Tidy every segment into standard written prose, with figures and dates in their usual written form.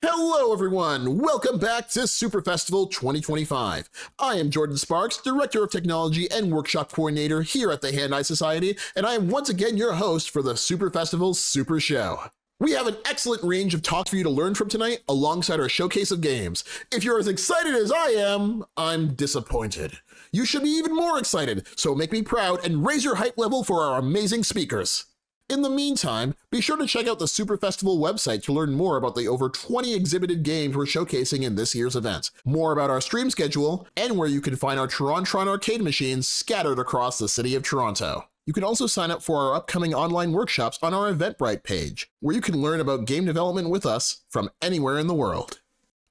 Hello everyone, welcome back to Super Festival 2025. I am Jordan Sparks, Director of Technology and Workshop Coordinator here at the Hand-Eye Society, and I am once again your host for the Super Festival Super Show. We have an excellent range of talks for you to learn from tonight alongside our showcase of games. If you're as excited as I am, I'm disappointed. You should be even more excited, so make me proud and raise your hype level for our amazing speakers. In the meantime, be sure to check out the Super Festival website to learn more about the over 20 exhibited games we're showcasing in this year's event, more about our stream schedule, and where you can find our Tron arcade machines scattered across the city of Toronto. You can also sign up for our upcoming online workshops on our Eventbrite page, where you can learn about game development with us from anywhere in the world.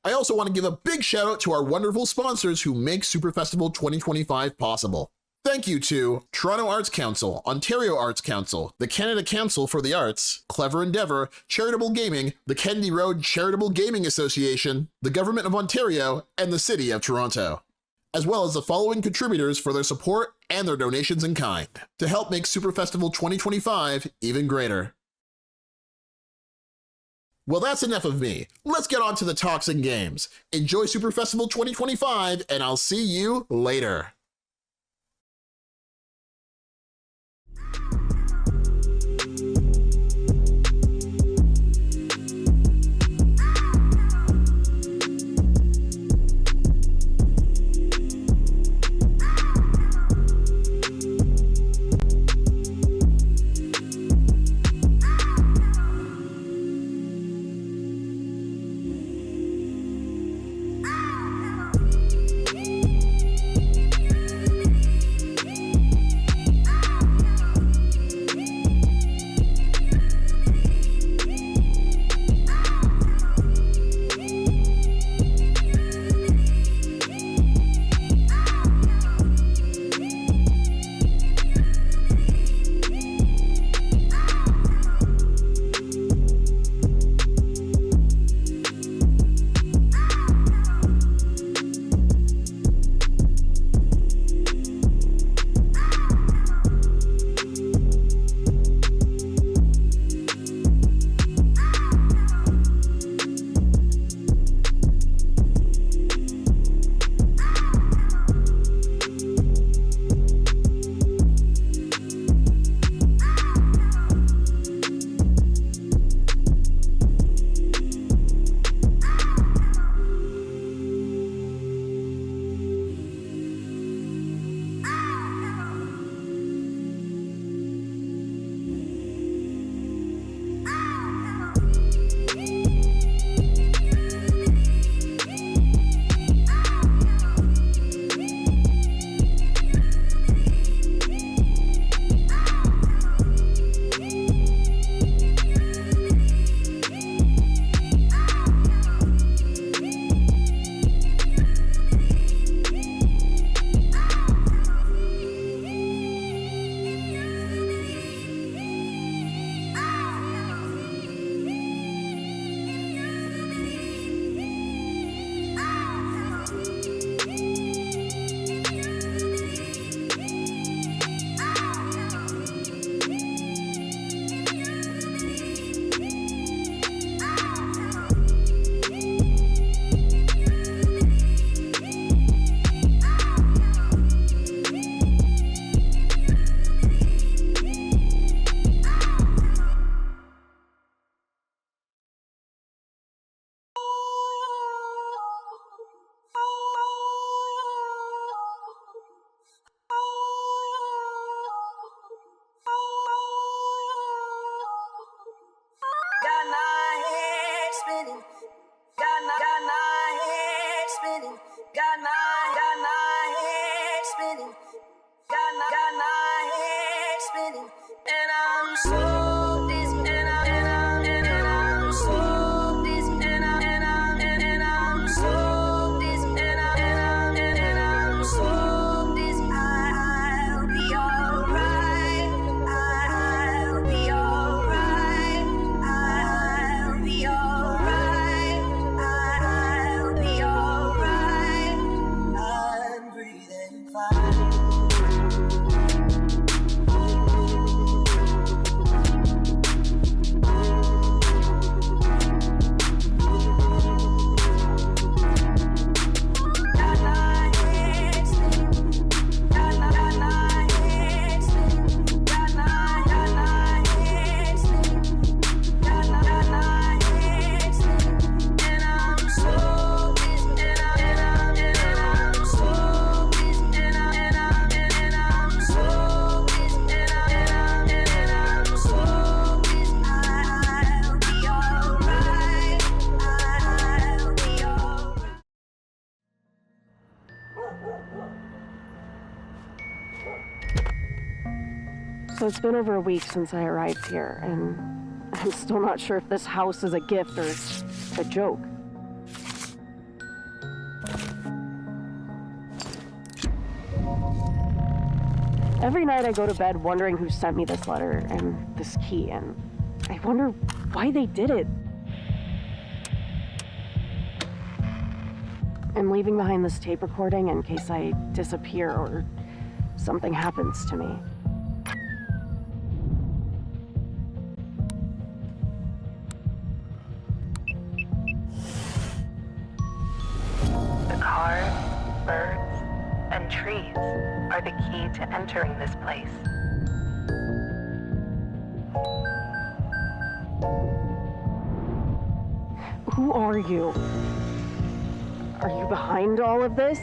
I also want to give a big shout out to our wonderful sponsors who make Super Festival 2025 possible. Thank you to Toronto Arts Council, Ontario Arts Council, the Canada Council for the Arts, Clever Endeavour, Charitable Gaming, the Kennedy Road Charitable Gaming Association, the Government of Ontario, and the City of Toronto, as well as the following contributors for their support and their donations in kind, to help make Super Festival 2025 even greater. Well, that's enough of me. Let's get on to the talks and games. Enjoy Super Festival 2025, and I'll see you later. So it's been over a week since I arrived here, and I'm still not sure if this house is a gift or a joke. Every night I go to bed wondering who sent me this letter and this key, and I wonder why they did it. I'm leaving behind this tape recording in case I disappear or something happens to me. The cars, birds, and trees are the key to entering this place. Who are you? Are you behind all of this?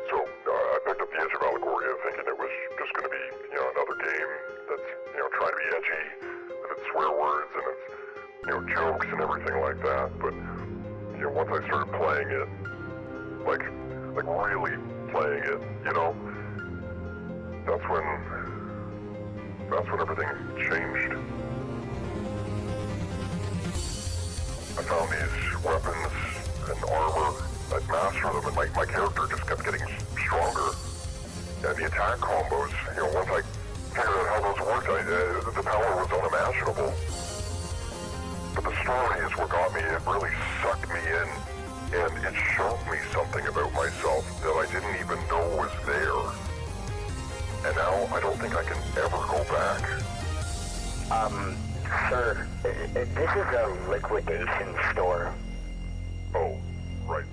So, I picked up The Edge of Allegoria thinking it was just going to be, another game that's, trying to be edgy with its swear words and its, jokes and everything like that. But, once I started playing it, like really playing it, that's when everything changed. I found these weapons and armor. I'd master them, and my character just kept getting stronger. And the attack combos, once I figured out how those worked, the power was unimaginable. But the story is what got me. It really sucked me in, and it showed me something about myself that I didn't even know was there. And now I don't think I can ever go back. Sir, this is a liquidation store. Oh, right,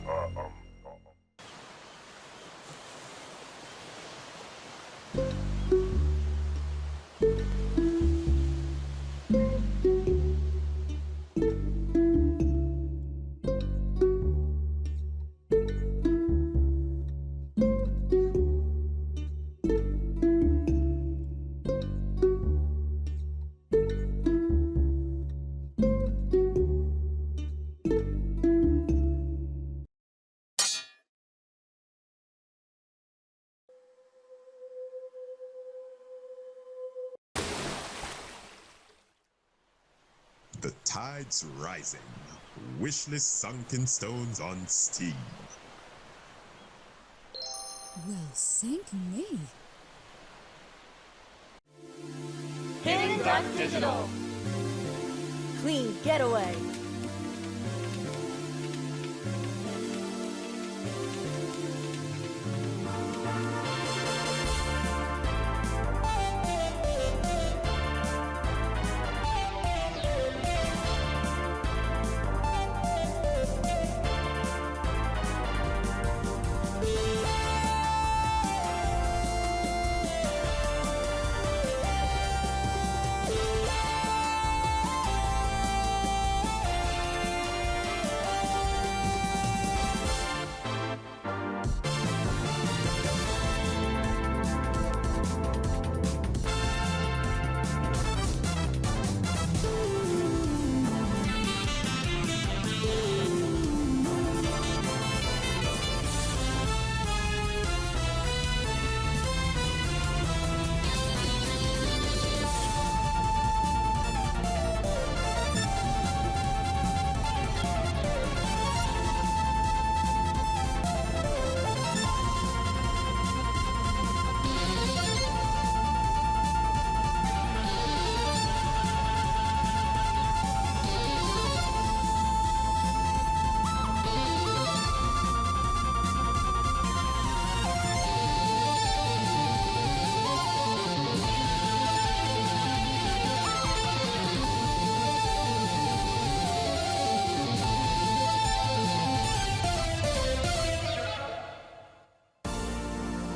The tide's rising. Wishlist sunken stones on Steam. Well, thank me. Hidden Duck Digital. Clean getaway.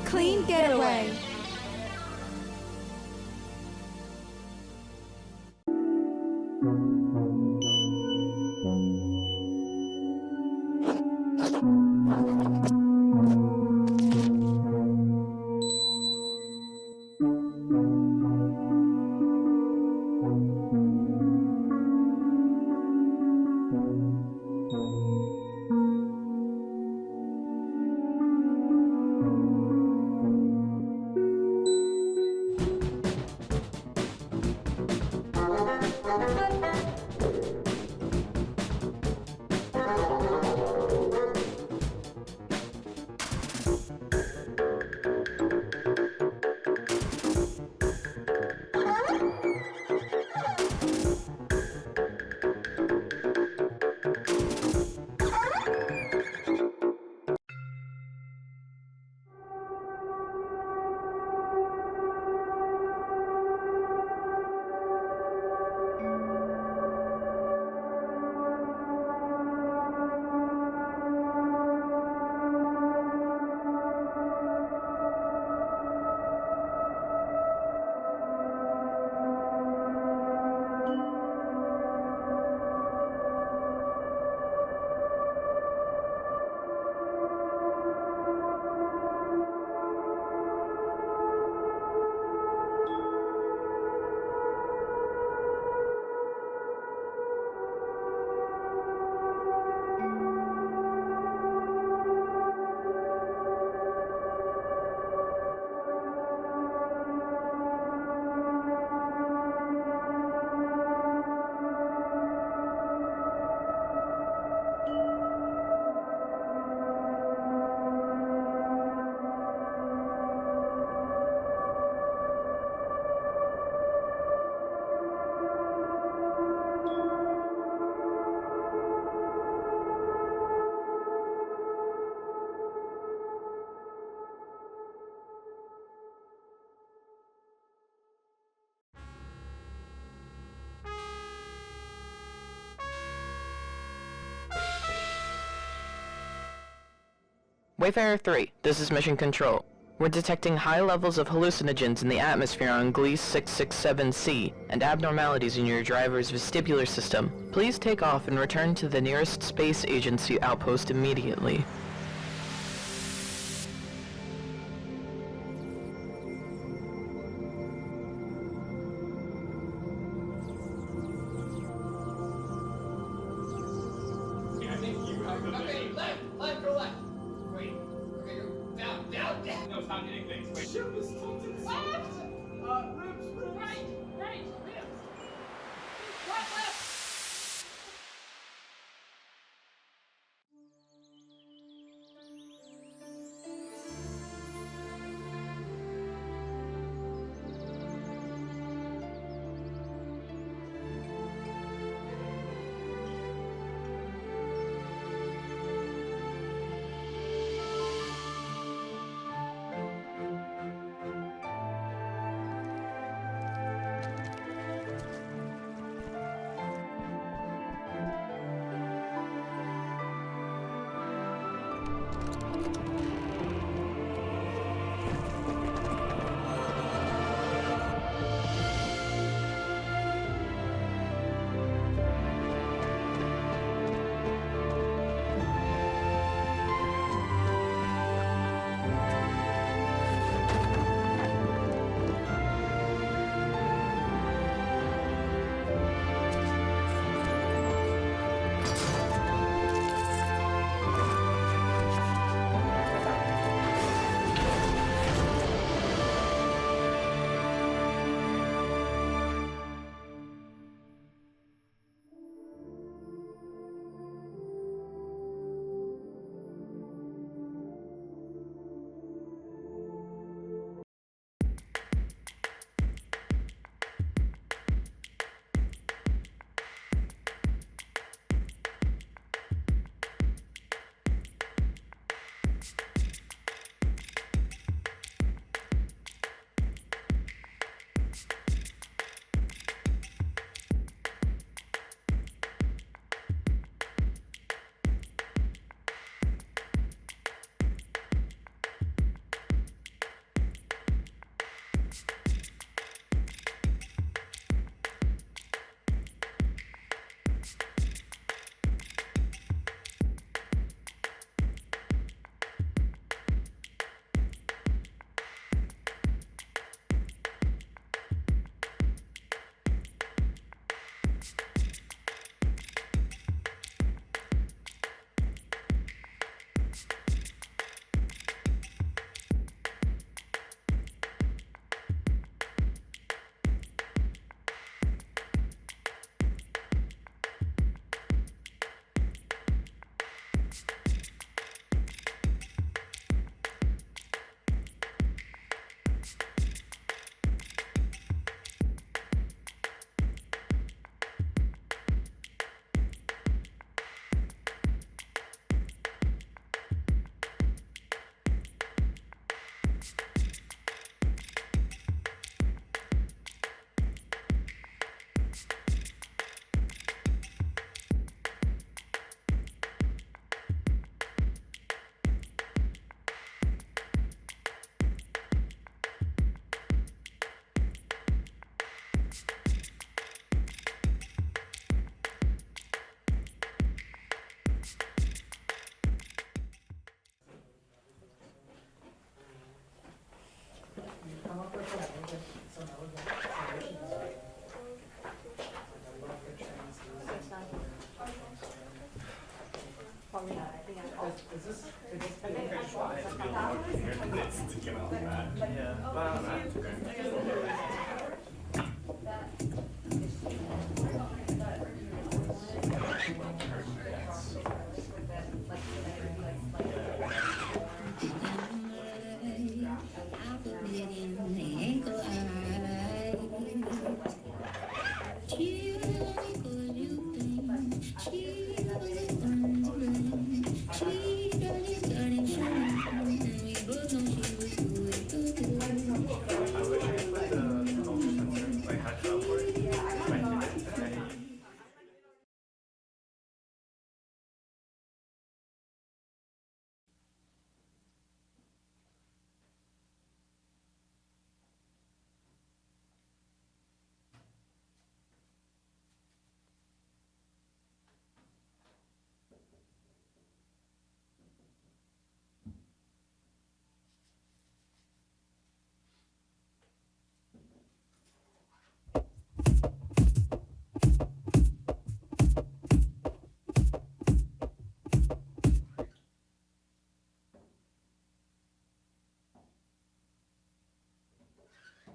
Clean getaway. Wayfarer 3, this is Mission Control. We're detecting high levels of hallucinogens in the atmosphere on Gliese 667C and abnormalities in your driver's vestibular system. Please take off and return to the nearest space agency outpost immediately.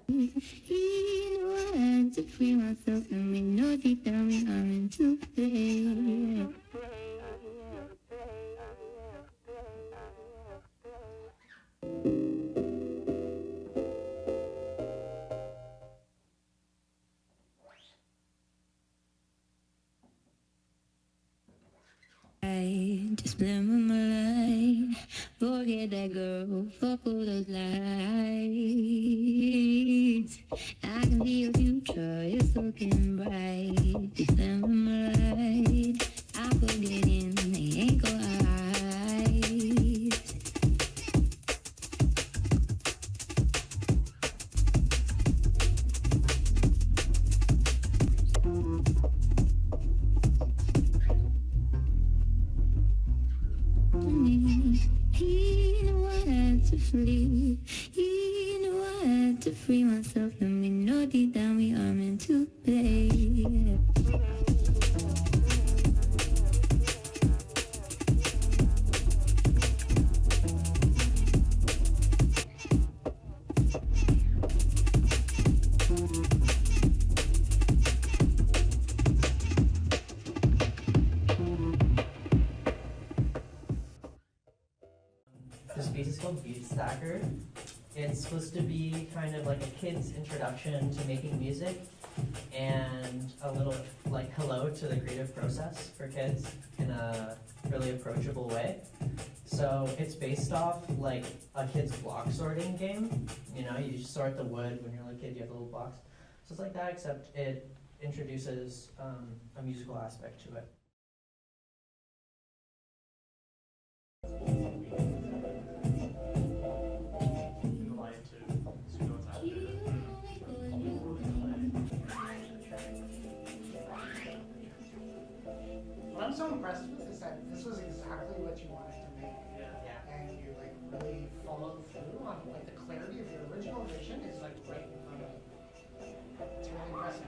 You know I had to free myself and make no deep down me I'm into play. I just blend with my life. Forget that girl, fuck all those lies. I can see your future, it's looking bright. Just blend with my light. I forget in, they ain't got eyes. You know I had to flee. You know I had to free myself, and we know deep down we are meant to play. This piece is called Beat Stacker. It's supposed to be kind of like a kid's introduction to making music and a little like hello to the creative process for kids in a really approachable way. So it's based off like a kid's block sorting game. You know, you just sort the wood when you're a little kid, you have little blocks. So it's like that, except it introduces a musical aspect to it. What I'm so impressed with is that this was exactly what you wanted to make. Yeah. And you like really followed through on like the clarity of your original vision is like right in front of you. It's really impressive.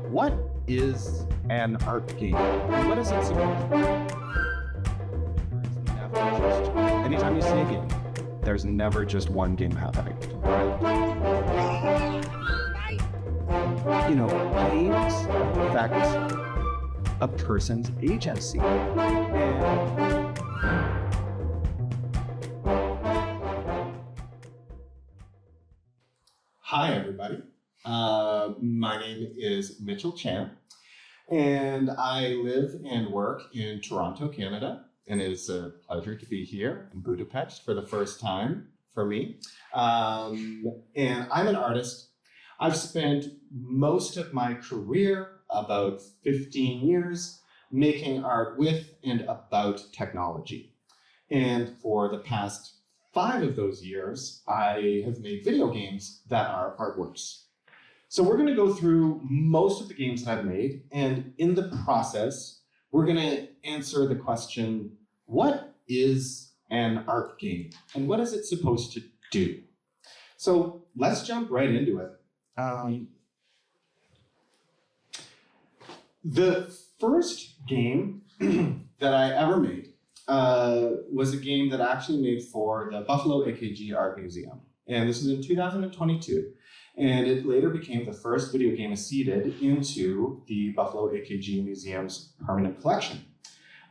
What is an art game? What is it supposed to be? Anytime you see a game, there's never just one game happening. You know, games affect a person's agency. Hi, everybody. My name is Mitchell Chan, and I live and work in Toronto, Canada, and it is a pleasure to be here in Budapest for the first time for me. And I'm an artist. I've spent most of my career, about 15 years, making art with and about technology. And for the past 5 of those years, I have made video games that are artworks. So we're going to go through most of the games that I've made, and in the process, we're going to answer the question, what is an art game, and what is it supposed to do? So let's jump right into it. The first game that I ever made was a game that I actually made for the Buffalo AKG Art Museum. And this was in 2022. And it later became the first video game seeded into the Buffalo AKG Museum's permanent collection.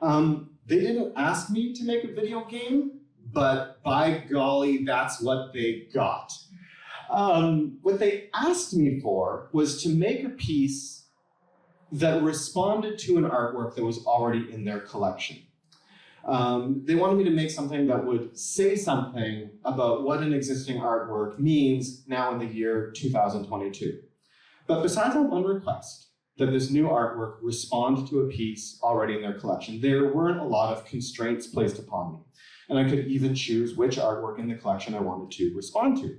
They didn't ask me to make a video game, but by golly, that's what they got. What they asked me for was to make a piece that responded to an artwork that was already in their collection. They wanted me to make something that would say something about what an existing artwork means now in the year 2022. But besides that one request, that this new artwork respond to a piece already in their collection, there weren't a lot of constraints placed upon me. And I could even choose which artwork in the collection I wanted to respond to.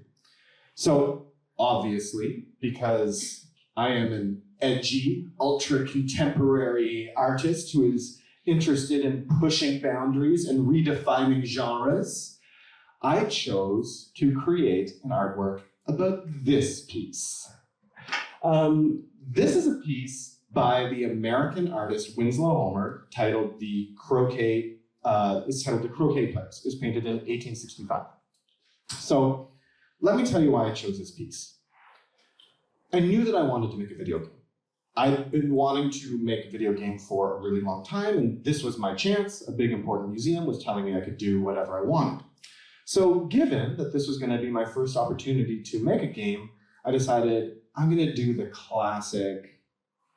So obviously, because I am an edgy, ultra-contemporary artist who is interested in pushing boundaries and redefining genres, I chose to create an artwork about this piece. This is a piece by the American artist Winslow Homer titled The Croquet Players. It was painted in 1865. So let me tell you why I chose this piece. I knew that I wanted to make a video game. I've been wanting to make a video game for a really long time, and this was my chance. A big important museum was telling me I could do whatever I wanted. So given that this was going to be my first opportunity to make a game, I decided I'm going to do the classic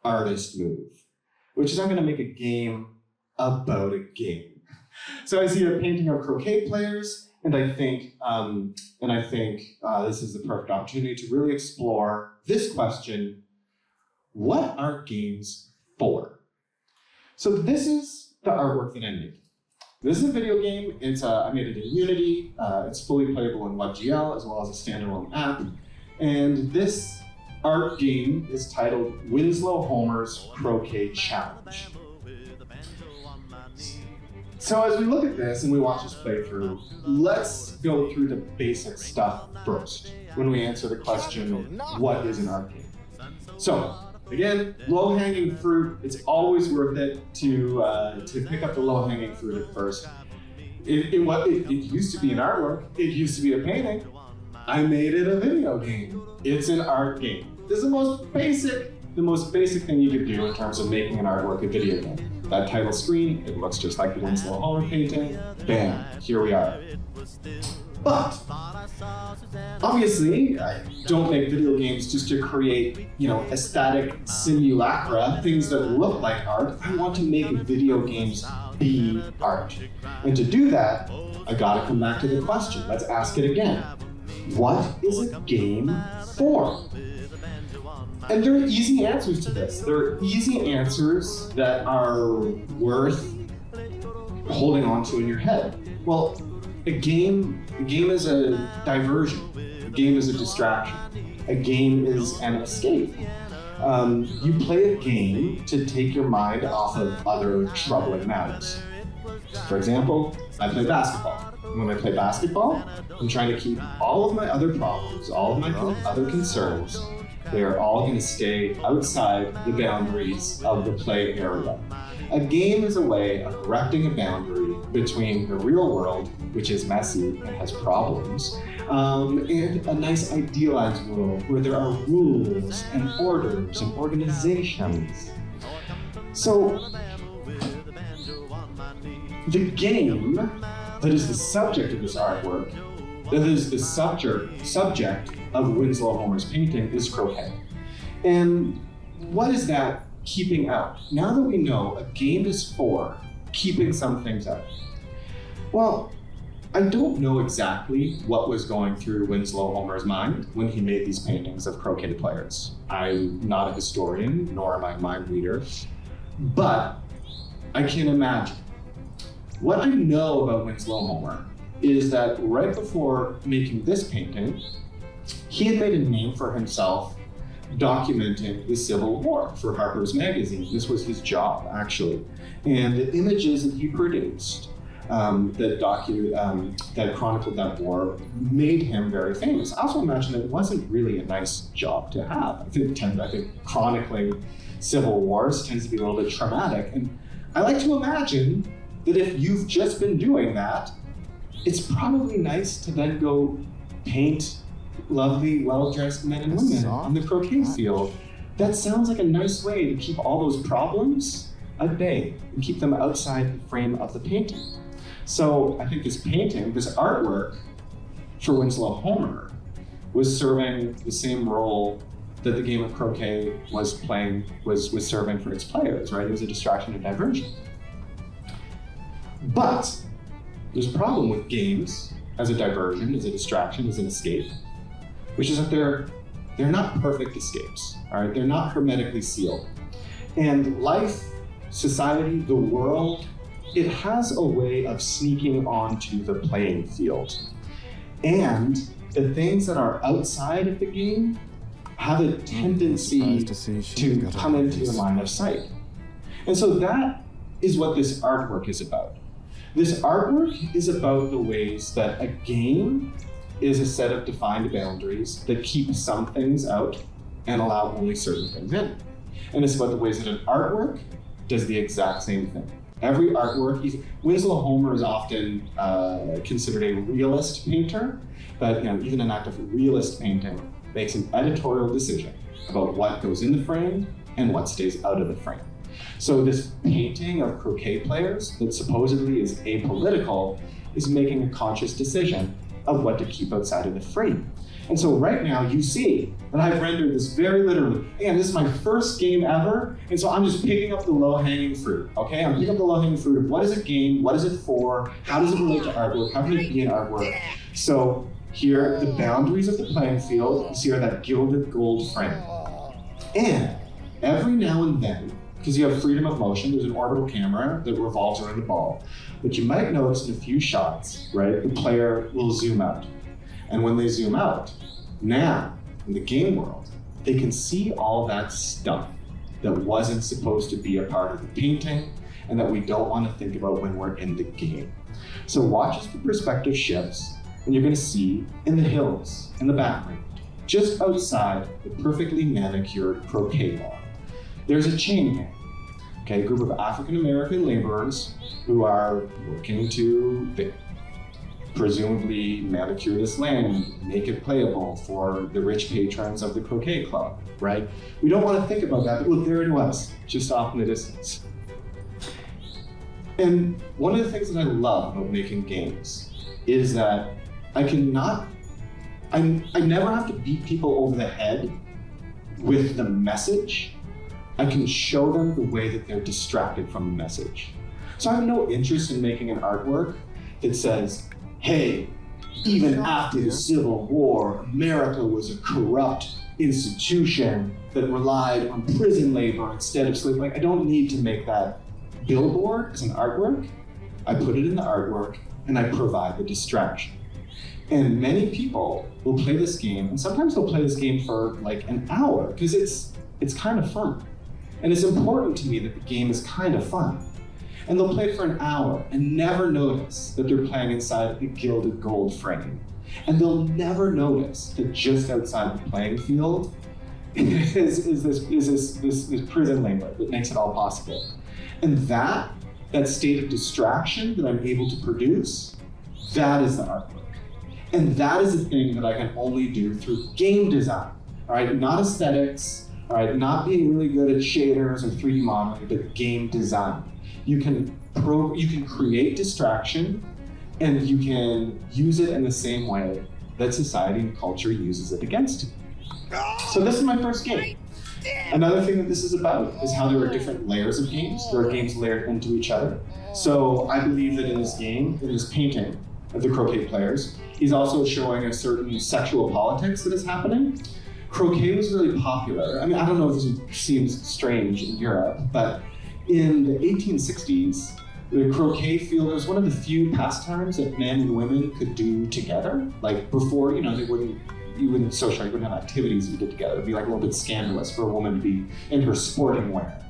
artist move, which is I'm going to make a game about a game. So I see a painting of croquet players, and I think this is the perfect opportunity to really explore this question: what are games for? So this is the artwork that I made. This is a video game. I made it in Unity. It's fully playable in WebGL as well as a standalone app. And this art game is titled Winslow Homer's Croquet Challenge. So as we look at this and we watch this playthrough, let's go through the basic stuff first when we answer the question, what is an art game? So, again, low-hanging fruit. It's always worth it to pick up the low-hanging fruit at first. It used to be an artwork. It used to be a painting. I made it a video game. It's an art game. This is the most basic thing you could do in terms of making an artwork a video game. That title screen, it looks just like the Winslow Homer painting. Bam, here we are. But obviously, I don't make video games just to create, aesthetic simulacra, things that look like art. I want to make video games be art. And to do that, I gotta come back to the question. Let's ask it again. What is a game for? And there are easy answers to this. There are easy answers that are worth holding on to in your head. Well, a game is a diversion. A game is a distraction. A game is an escape. You play a game to take your mind off of other troubling matters. For example, I play basketball. When I play basketball, I'm trying to keep all of my other problems, all of my other concerns They are all going to stay outside the boundaries of the play area. A game is a way of erecting a boundary between the real world, which is messy and has problems, and a nice idealized world where there are rules and orders and organizations. So, the game that is the subject of this artwork, that is the subject of Winslow Homer's painting, is croquet. And what is that keeping out? Now that we know a game is for keeping some things out. Well, I don't know exactly what was going through Winslow Homer's mind when he made these paintings of croquet players. I'm not a historian, nor am I a mind reader, but I can imagine. What I know about Winslow Homer is that right before making this painting, he had made a name for himself documenting the Civil War for Harper's Magazine. This was his job, actually. And the images that he produced that chronicled that war made him very famous. I also imagine it wasn't really a nice job to have. I think chronicling civil wars tends to be a little bit traumatic. And I like to imagine that if you've just been doing that, it's probably nice to then go paint lovely, well-dressed men and women on the croquet field. That sounds like a nice way to keep all those problems at bay and keep them outside the frame of the painting. So I think this painting, this artwork for Winslow Homer was serving the same role that the game of croquet was serving for its players, right? It was a distraction and diversion. But there's a problem with games as a diversion, as a distraction, as an escape, which is that they're not perfect escapes, all right? They're not hermetically sealed. And life, society, the world, it has a way of sneaking onto the playing field. And the things that are outside of the game have a tendency to come into your line of sight. And so that is what this artwork is about. This artwork is about the ways that a game is a set of defined boundaries that keep some things out and allow only certain things in. And it's about the ways that an artwork does the exact same thing. Every artwork, Winslow Homer is often considered a realist painter, but even an act of realist painting makes an editorial decision about what goes in the frame and what stays out of the frame. So this painting of croquet players that supposedly is apolitical is making a conscious decision of what to keep outside of the frame. And so right now you see that I've rendered this very literally. Again, this is my first game ever, and so I'm just picking up the low-hanging fruit, okay? I'm picking up the low-hanging fruit of what is a game, what is it for, how does it relate to artwork, how can it be an artwork? So here, the boundaries of the playing field, you see are that gilded gold frame. And every now and then, because you have freedom of motion, there's an orbital camera that revolves around the ball. But you might notice in a few shots, right, the player will zoom out. And when they zoom out, now, in the game world, they can see all that stuff that wasn't supposed to be a part of the painting and that we don't want to think about when we're in the game. So watch as the perspective shifts, and you're going to see in the hills, in the background, just outside the perfectly manicured croquet lawn, there's a chain gang, okay, a group of African-American laborers who are working to presumably manicure this land, make it playable for the rich patrons of the croquet club, right? We don't want to think about that, but look, there it was, just off in the distance. And one of the things that I love about making games is that I never have to beat people over the head with the message. I can show them the way that they're distracted from the message. So I have no interest in making an artwork that says, hey, even after the Civil War, America was a corrupt institution that relied on prison labor instead of slavery. Like, I don't need to make that billboard as an artwork. I put it in the artwork and I provide the distraction. And many people will play this game, and sometimes they'll play this game for like an hour because it's kind of fun. And it's important to me that the game is kind of fun. And they'll play it for an hour and never notice that they're playing inside a gilded gold frame. And they'll never notice that just outside the playing field, is this prison labor that makes it all possible. And that state of distraction that I'm able to produce, that is the artwork. And that is a thing that I can only do through game design, all right? Not aesthetics, all right? Not being really good at shaders or 3D modeling, but game design. You can create distraction, and you can use it in the same way that society and culture uses it against you. So this is my first game. Another thing that this is about is how there are different layers of games. There are games layered into each other. So I believe that in this game, in this painting of the croquet players, he's also showing a certain sexual politics that is happening. Croquet was really popular. I mean, I don't know if this seems strange in Europe, but in the 1860s, the croquet field was one of the few pastimes that men and women could do together. Like before, you wouldn't socialize, you wouldn't have activities you did together. It'd be like a little bit scandalous for a woman to be in her sporting wear,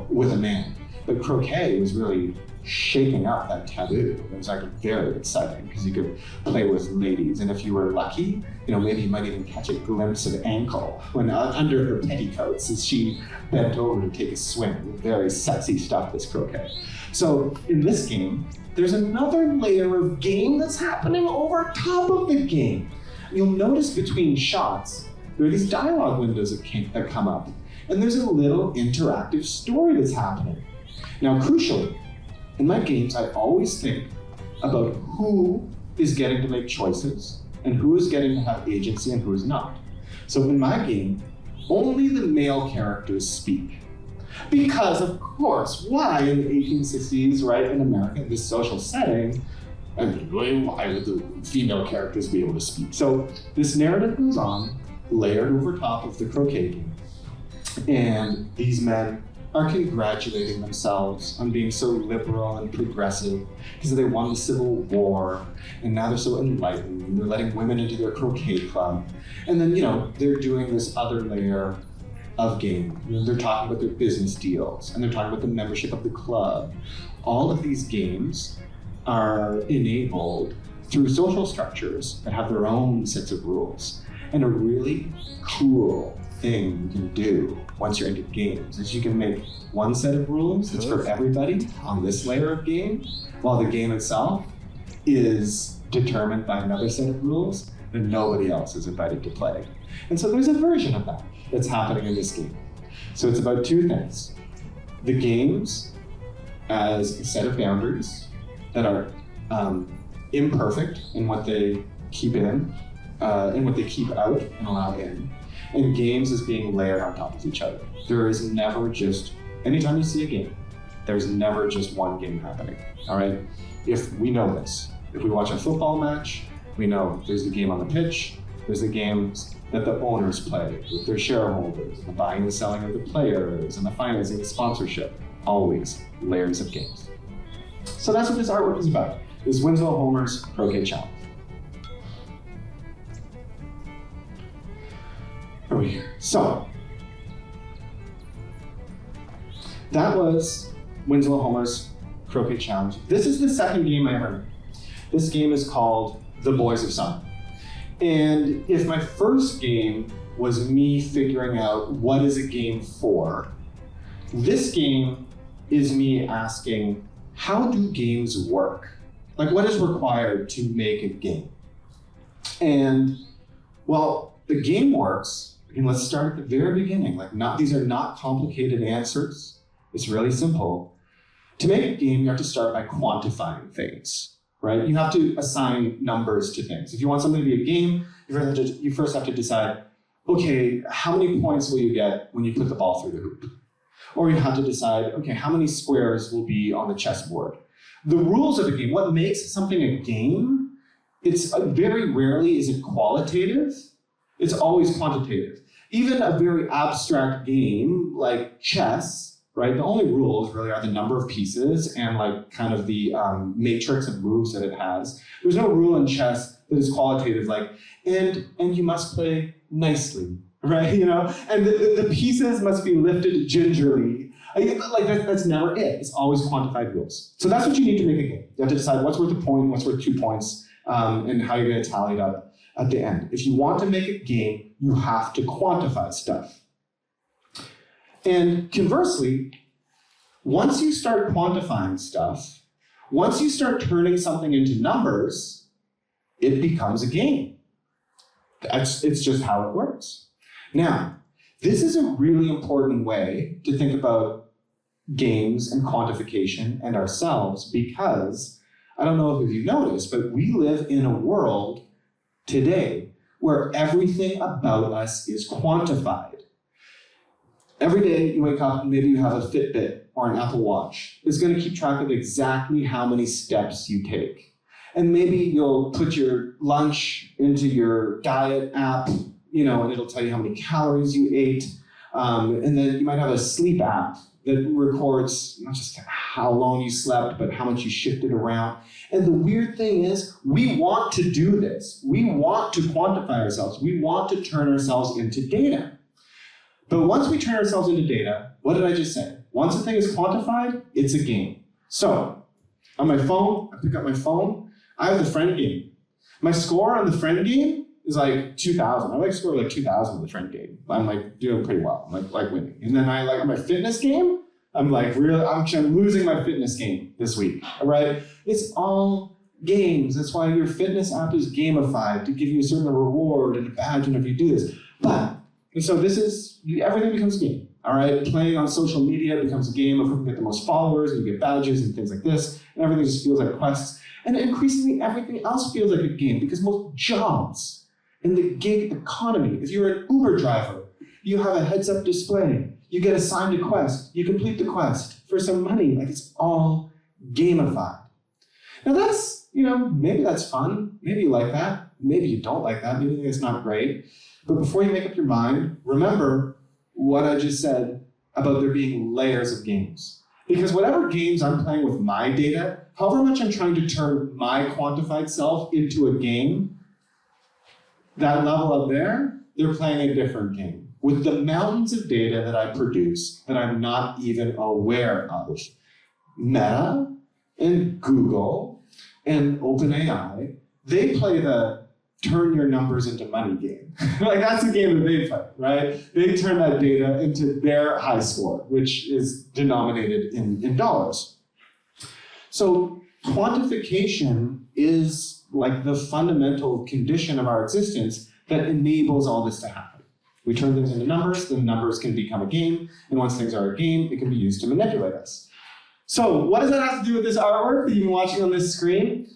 with a man. But croquet was really shaking up that taboo. It was like very exciting because you could play with ladies, and if you were lucky, maybe you might even catch a glimpse of ankle when under her petticoats as she bent over to take a swing. Very sexy stuff, this croquet. So in this game, there's another layer of game that's happening over top of the game. You'll notice between shots, there are these dialogue windows that come up, and there's a little interactive story that's happening. Now, crucially, in my games, I always think about who is getting to make choices and who is getting to have agency and who is not. So in my game, only the male characters speak. Because, of course, why in the 1860s, right, in America, in this social setting, why would the female characters be able to speak? So this narrative goes on, layered over top of the croquet game. And these men are congratulating themselves on being so liberal and progressive because they won the Civil War, and now they're so enlightened, and they're letting women into their croquet club. And then, they're doing this other layer of game. They're talking about their business deals, and they're talking about the membership of the club. All of these games are enabled through social structures that have their own sets of rules. And a really cool thing you can do once you're into games is you can make one set of rules that's for everybody on this layer of game, while the game itself is determined by another set of rules that nobody else is invited to play. And so there's a version of that that's happening in this game. So it's about two things. The games as a set of boundaries that are imperfect in what they keep in, and what they keep out and allow in, and games as being layered on top of each other. There is never just, anytime you see a game, there's never just one game happening, all right? If we know this, if we watch a football match, we know there's the game on the pitch, there's the games that the owners play with their shareholders, and the buying and the selling of the players, and the financing, the sponsorship, always layers of games. So that's what this artwork is about, this Winslow Homer's Croquet Challenge. Over here. So, that was Winslow Homer's Croquet Challenge. This is the second game I ever made. This game is called The Boys of Summer. And if my first game was me figuring out what is a game for, this game is me asking, how do games work? Like, what is required to make a game? And, well, the game works. Again, let's start at the very beginning. These are not complicated answers. It's really simple. To make a game, you have to start by quantifying things, right? You have to assign numbers to things. If you want something to be a game, you first have to decide, okay, how many points will you get when you put the ball through the hoop? Or you have to decide, okay, how many squares will be on the chessboard? The rules of a game, what makes something a game, it's very rarely is it qualitative. It's always quantitative. Even a very abstract game like chess, right? The only rules really are the number of pieces and kind of the matrix of moves that it has. There's no rule in chess that is qualitative, and you must play nicely, right? And the pieces must be lifted gingerly. That's never it. It's always quantified rules. So that's what you need to make a game. You have to decide what's worth a point, what's worth 2 points, and how you're going to tally it up at the end. If you want to make a game, you have to quantify stuff. And conversely, once you start quantifying stuff, once you start turning something into numbers, it becomes a game. It's just how it works. Now, this is a really important way to think about games and quantification and ourselves, because I don't know if you've noticed, but we live in a world today where everything about us is quantified. Every day you wake up and maybe you have a Fitbit or an Apple Watch. It's going to keep track of exactly how many steps you take. And maybe you'll put your lunch into your diet app, and it'll tell you how many calories you ate. And then you might have a sleep app that records not just how long you slept, but how much you shifted around. And the weird thing is, we want to do this. We want to quantify ourselves. We want to turn ourselves into data. But once we turn ourselves into data, what did I just say? Once a thing is quantified, it's a game. So, on my phone, I pick up my phone, I have the friend game. My score on the friend game is like 2,000. I like score like 2,000 in the friend game. I'm like doing pretty well. I'm like winning. And then I like my fitness game. I'm losing my fitness game this week. All right? It's all games. That's why your fitness app is gamified to give you a certain reward and a badge whenever you do this. And so everything becomes a game. All right? Playing on social media becomes a game of who can get the most followers, and you get badges and things like this. And everything just feels like quests. And increasingly, everything else feels like a game, because most jobs in the gig economy, if you're an Uber driver, you have a heads-up display, you get assigned a quest, you complete the quest for some money. Like, it's all gamified. Now that's, maybe that's fun. Maybe you like that. Maybe you don't like that. Maybe you think it's not great. But before you make up your mind, remember what I just said about there being layers of games. Because whatever games I'm playing with my data, however much I'm trying to turn my quantified self into a game, that level up there, they're playing a different game with the mountains of data that I produce that I'm not even aware of. Meta and Google and OpenAI, they play the turn your numbers into money game. Like, that's the game that they play, right? They turn that data into their high score, which is denominated in dollars. So quantification is like the fundamental condition of our existence that enables all this to happen. We turn things into numbers, then numbers can become a game, and once things are a game, it can be used to manipulate us. So what does that have to do with this artwork that you've been watching on this screen?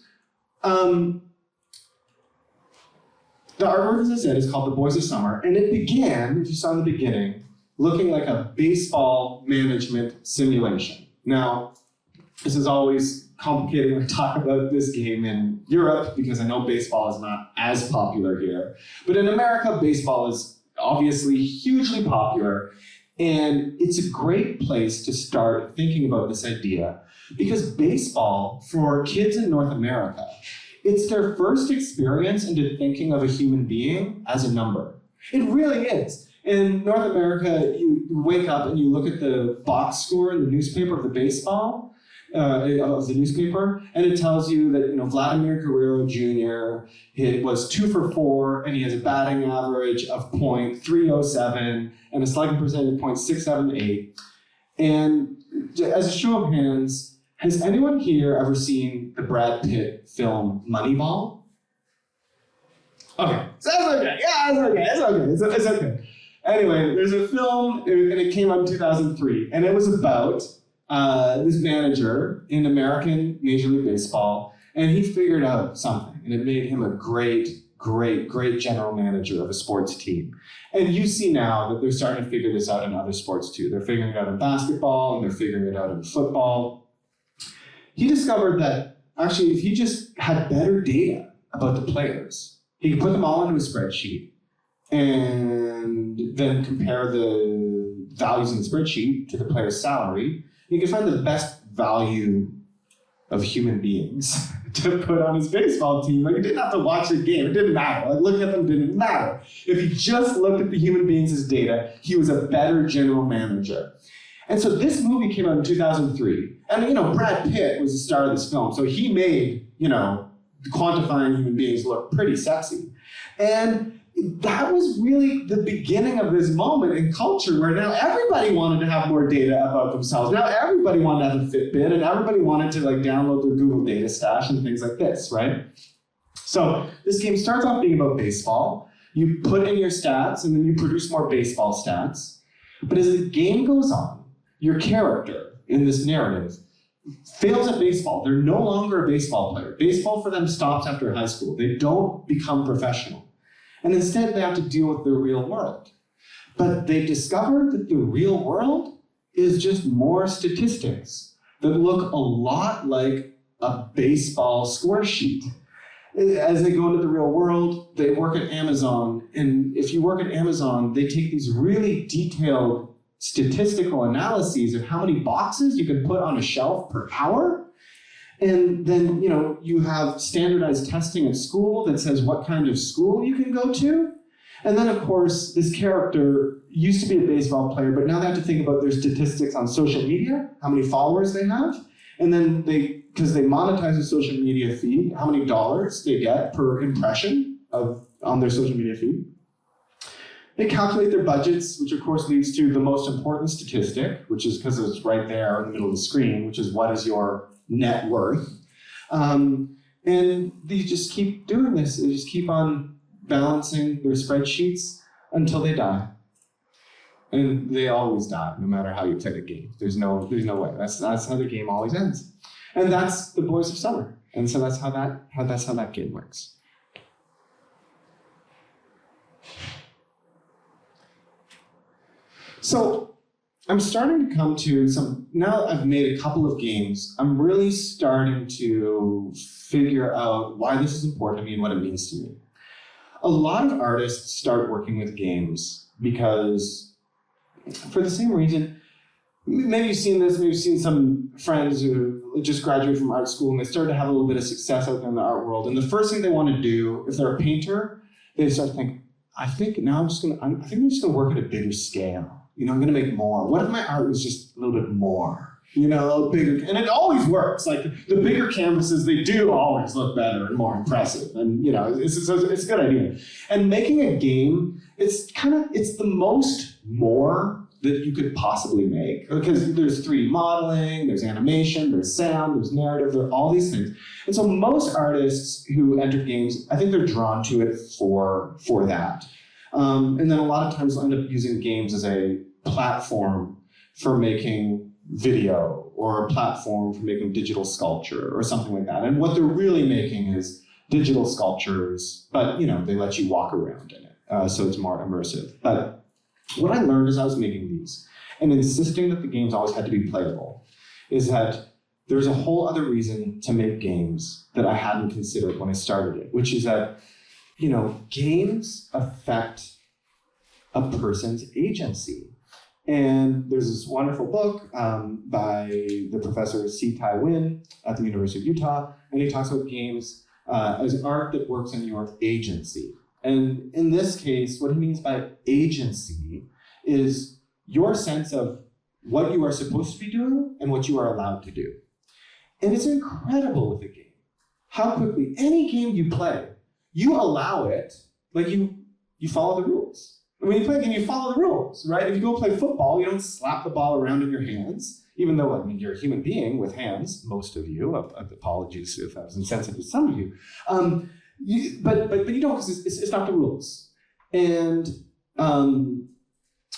The artwork, as I said, is called The Boys of Summer, and it began, if you saw in the beginning, looking like a baseball management simulation. Now, this is always complicated when I talk about this game in Europe, because I know baseball is not as popular here. But in America, baseball is obviously hugely popular, and it's a great place to start thinking about this idea, because baseball, for kids in North America, it's their first experience into thinking of a human being as a number. It really is. In North America, you wake up and you look at the box score in the newspaper of the baseball, of the newspaper, and it tells you that Vladimir Guerrero Jr. was 2 for 4, and he has a batting average of .307 and a slugging percentage of .678. And as a show of hands, has anyone here ever seen the Brad Pitt film Moneyball? Okay, so that's okay. Yeah, it's okay. Anyway, there's a film, and it came out in 2003, and it was about this manager in American Major League Baseball, and he figured out something, and it made him a great general manager of a sports team. And you see now that they're starting to figure this out in other sports too. They're figuring it out in basketball, and they're figuring it out in football. He discovered that actually if he just had better data about the players, he could put them all into a spreadsheet and then compare the values in the spreadsheet to the player's salary. He could find the best value of human beings to put on his baseball team. Like, he didn't have to watch the game. It didn't matter. Like, looking at them didn't matter. If he just looked at the human beings as data, he was a better general manager. And so this movie came out in 2003. And, Brad Pitt was the star of this film. So he made, quantifying human beings look pretty sexy. And that was really the beginning of this moment in culture where now everybody wanted to have more data about themselves. Now everybody wanted to have a Fitbit, and everybody wanted to like download their Google Data Stash and things like this, right? So this game starts off being about baseball. You put in your stats, and then you produce more baseball stats. But as the game goes on, your character in this narrative fails at baseball. They're no longer a baseball player. Baseball for them stops after high school. They don't become professional. And instead, they have to deal with the real world. But they discover that the real world is just more statistics that look a lot like a baseball score sheet. As they go into the real world, they work at Amazon. And if you work at Amazon, they take these really detailed statistical analyses of how many boxes you can put on a shelf per hour. And then, you have standardized testing at school that says what kind of school you can go to. And then, of course, this character used to be a baseball player, but now they have to think about their statistics on social media, how many followers they have. And then because they monetize a social media feed, how many dollars they get per impression on their social media feed. They calculate their budgets, which of course leads to the most important statistic, which is because it's right there in the middle of the screen, which is what is your net worth. And they just keep doing this. They just keep on balancing their spreadsheets until they die. And they always die, no matter how you play the game. There's no way. That's how the game always ends. And that's the Boys of Summer. And so that's how that game works. So I'm starting to come to now that I've made a couple of games, I'm really starting to figure out why this is important to me and what it means to me. A lot of artists start working with games because, for the same reason, maybe you've seen this, maybe you've seen some friends who just graduated from art school and they started to have a little bit of success out there in the art world. And the first thing they want to do, if they're a painter, they start to think, I think I'm just gonna work at a bigger scale. I'm gonna make more. What if my art was just a little bit more? Bigger. And it always works. Like the bigger canvases, they do always look better and more impressive. And it's a good idea. And making a game, it's the most more that you could possibly make, because there's 3D modeling, there's animation, there's sound, there's narrative, there are all these things. And so most artists who enter games, I think they're drawn to it for that. And then a lot of times they'll end up using games as a platform for making video, or a platform for making digital sculpture or something like that. And what they're really making is digital sculptures, but they let you walk around in it, so it's more immersive. But what I learned as I was making these, and insisting that the games always had to be playable, is that there's a whole other reason to make games that I hadn't considered when I started it, which is that, games affect a person's agency. And there's this wonderful book by the professor C. Tai Win at the University of Utah, and he talks about games as art that works on your agency. And in this case, what he means by agency is your sense of what you are supposed to be doing and what you are allowed to do. And it's incredible with a game, how quickly any game you play, you allow it, like you follow the rules. When you play a game, you follow the rules, right? If you go play football, you don't slap the ball around in your hands, even though, you're a human being with hands, most of you. Apologies if I was insensitive to some of you. But you don't, because it's not the rules. And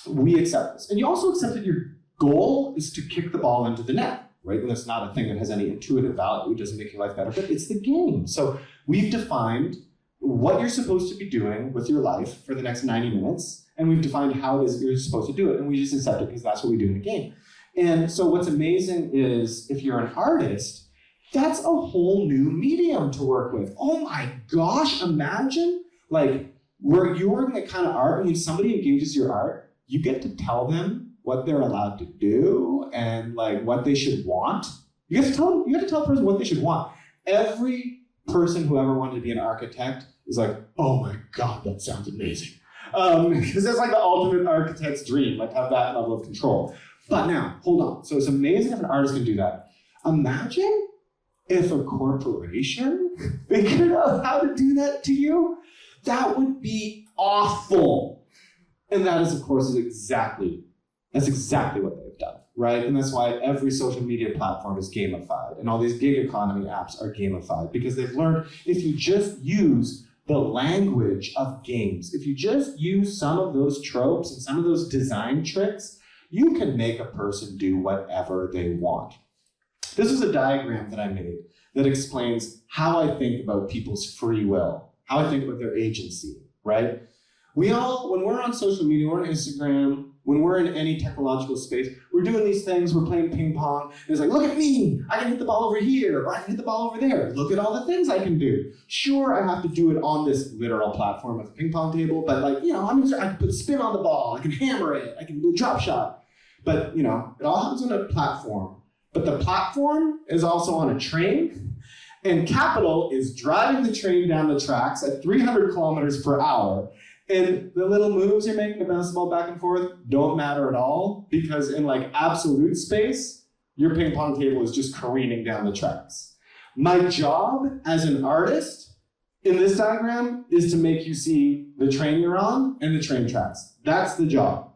we accept this. And you also accept that your goal is to kick the ball into the net, right? And that's not a thing that has any intuitive value. It doesn't make your life better, but it's the game. So we've defined what you're supposed to be doing with your life for the next 90 minutes, and we've defined how it is you're supposed to do it, and we just accept it because that's what we do in a game. And so what's amazing is if you're an artist, that's a whole new medium to work with. Oh my gosh, imagine where you're working that kind of art, and when somebody engages your art, you get to tell them what they're allowed to do and what they should want. You get to tell a person what they should want. Every person who ever wanted to be an architect is like, oh my God, that sounds amazing. Because that's the ultimate architect's dream, have that level of control. But now, hold on. So it's amazing if an artist can do that. Imagine if a corporation figured out how to do that to you. That would be awful. And that is, of course, that's exactly what they've done, right? And that's why every social media platform is gamified, and all these gig economy apps are gamified, because they've learned if you just use the language of games, if you just use some of those tropes and some of those design tricks, you can make a person do whatever they want. This is a diagram that I made that explains how I think about people's free will, how I think about their agency, right? We all, when we're on social media, we're on Instagram, when we're in any technological space, we're doing these things, we're playing ping pong, and it's like, look at me, I can hit the ball over here, or I can hit the ball over there. Look at all the things I can do. Sure, I have to do it on this literal platform with a ping pong table, but like, I can put spin on the ball, I can hammer it, I can do a drop shot. But, it all happens on a platform. But the platform is also on a train, and Capital is driving the train down the tracks at 300 kilometers per hour. And the little moves you're making to bounce the ball back and forth don't matter at all, because in like absolute space, your ping pong table is just careening down the tracks. My job as an artist in this diagram is to make you see the train you're on and the train tracks. That's the job.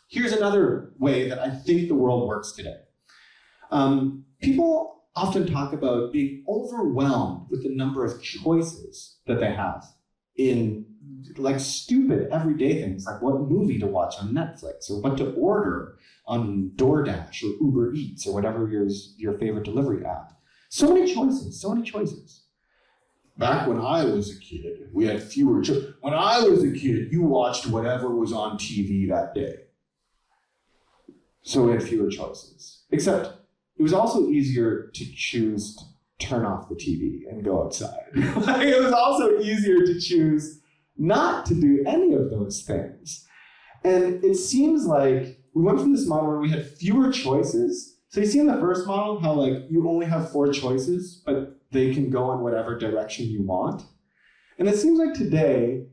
Here's another way that I think the world works today. People often talk about being overwhelmed with the number of choices that they have in like stupid everyday things, like what movie to watch on Netflix, or what to order on DoorDash or Uber Eats, or whatever your favorite delivery app. So many choices. Back when I was a kid, we had fewer choices. When I was a kid, you watched whatever was on TV that day. So we had fewer choices. Except it was also easier to choose to turn off the TV and go outside. It was also easier to choose not to do any of those things. And it seems like we went from this model where we had fewer choices. So you see in the first model how like you only have 4 choices, but they can go in whatever direction you want. And it seems like today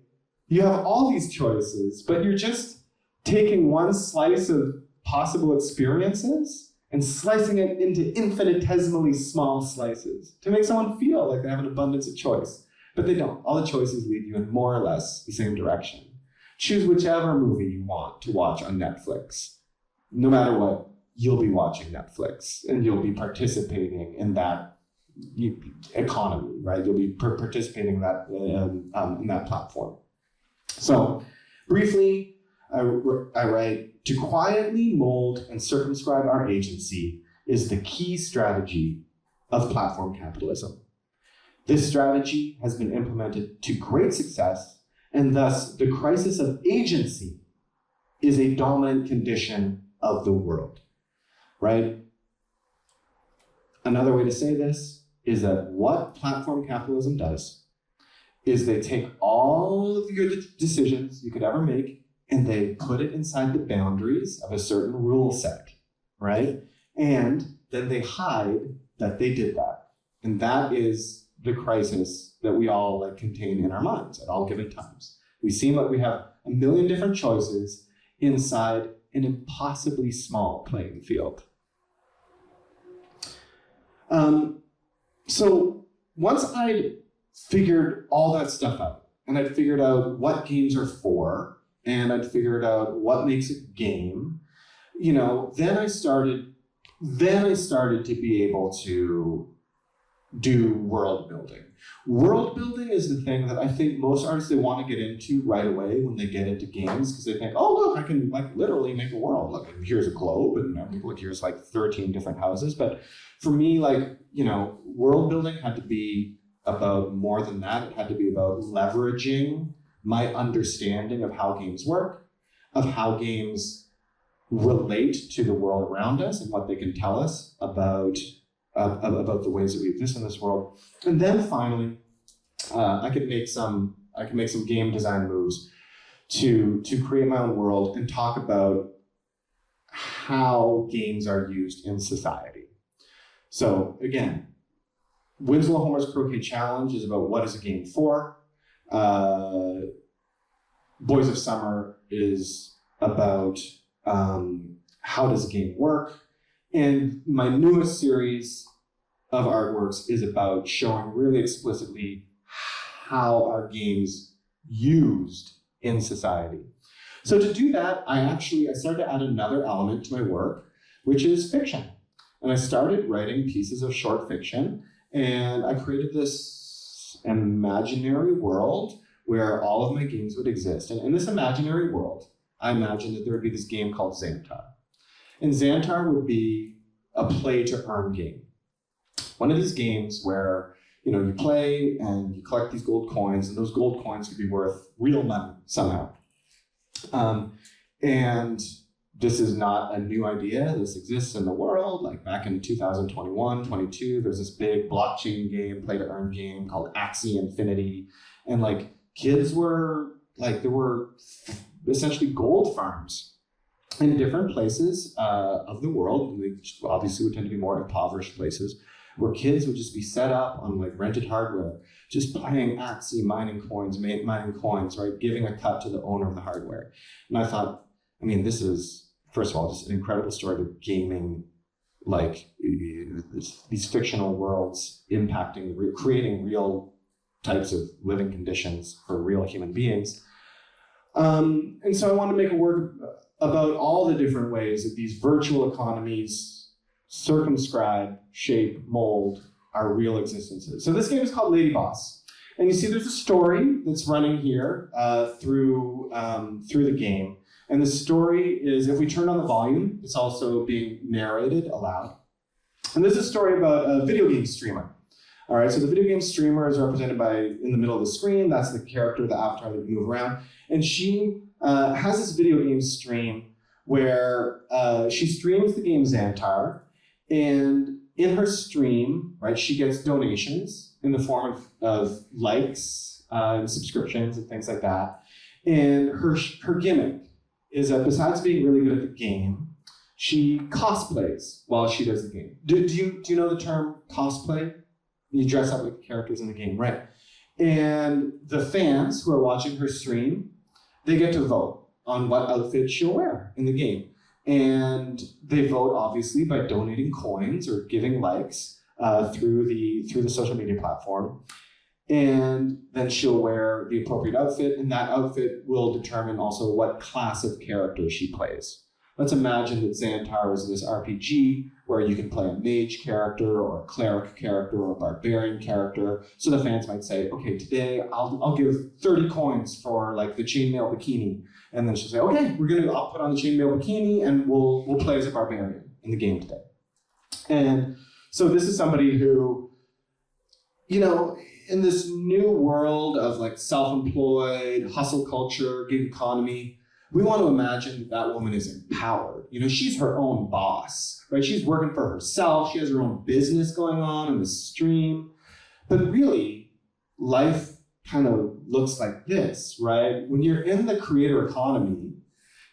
you have all these choices, but you're just taking one slice of possible experiences and slicing it into infinitesimally small slices to make someone feel like they have an abundance of choice. But they don't. All the choices lead you in more or less the same direction. Choose whichever movie you want to watch on Netflix. No matter what, you'll be watching Netflix, and you'll be participating in that economy, right? You'll be participating in that platform. So, briefly, I write, to quietly mold and circumscribe our agency is the key strategy of platform capitalism. This strategy has been implemented to great success, and thus the crisis of agency is a dominant condition of the world, right? Another way to say this is that what platform capitalism does is they take all of your decisions you could ever make and they put it inside the boundaries of a certain rule set, right? And then they hide that they did that. And that is the crisis that we all contain in our minds at all given times. We seem like we have a million different choices inside an impossibly small playing field. So once I'd figured all that stuff out, and I'd figured out what games are for, and I'd figured out what makes a game, then I started to be able to do world building. World building is the thing that I think most artists, they want to get into right away when they get into games, because they think, oh, look, I can literally make a world. Look, here's a globe, and look, here's 13 different houses. But for me, world building had to be about more than that. It had to be about leveraging my understanding of how games work, of how games relate to the world around us and what they can tell us about the ways that we exist in this world. And then finally, I could make some game design moves to create my own world and talk about how games are used in society. So again, Winslow Homer's Croquet Challenge is about what is a game for. Boys of Summer is about how does a game work. And my newest series of artworks is about showing really explicitly how our games used in society. So to do that, I started to add another element to my work, which is fiction. And I started writing pieces of short fiction, and I created this imaginary world where all of my games would exist. And in this imaginary world, I imagined that there would be this game called Xantar. And Xantar would be a play-to-earn game. One of these games where you play and you collect these gold coins, and those gold coins could be worth real money somehow. And this is not a new idea. This exists in the world. Like back in 2021, 22, there's this big blockchain game, play-to-earn game called Axie Infinity. And like kids were, like there were essentially gold farms in different places of the world, which obviously would tend to be more impoverished places, where kids would just be set up on like rented hardware, just playing Axie, mining coins, right? Giving a cut to the owner of the hardware. And I thought, I mean, this is, first of all, just an incredible story of gaming, like these fictional worlds impacting, creating real types of living conditions for real human beings. And so I wanted to make a work about all the different ways that these virtual economies circumscribe, shape, mold our real existences. So this game is called Lady Boss. And you see there's a story that's running here through the game. And the story is, if we turn on the volume, it's also being narrated aloud. And this is a story about a video game streamer. All right, so the video game streamer is represented by, in the middle of the screen, that's the character, the avatar that we move around. And she has this video game stream where she streams the game Xantar. And in her stream, right, she gets donations in the form of likes and subscriptions and things like that. And her gimmick is that besides being really good at the game, she cosplays while she does the game. Do you know the term cosplay? You dress up like characters in the game, right? And the fans who are watching her stream, they get to vote on what outfit she'll wear in the game. And they vote obviously by donating coins or giving likes through the social media platform. And then she'll wear the appropriate outfit, and that outfit will determine also what class of character she plays. Let's imagine that Xantar is this RPG where you can play a mage character or a cleric character or a barbarian character. So the fans might say, okay, today I'll give 30 coins for like the chainmail bikini. And then she'll say, okay, I'll put on the chainmail bikini and we'll play as a barbarian in the game today. And so this is somebody who, in this new world of like self-employed, hustle culture, gig economy, we want to imagine that woman is empowered. She's her own boss, right? She's working for herself. She has her own business going on in the stream. But really, life kind of looks like this, right? When you're in the creator economy,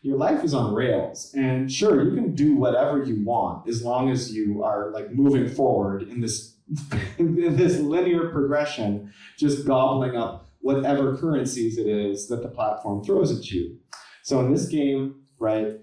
your life is on rails. And sure, you can do whatever you want as long as you are like moving forward in this linear progression, just gobbling up whatever currencies it is that the platform throws at you. So in this game, right,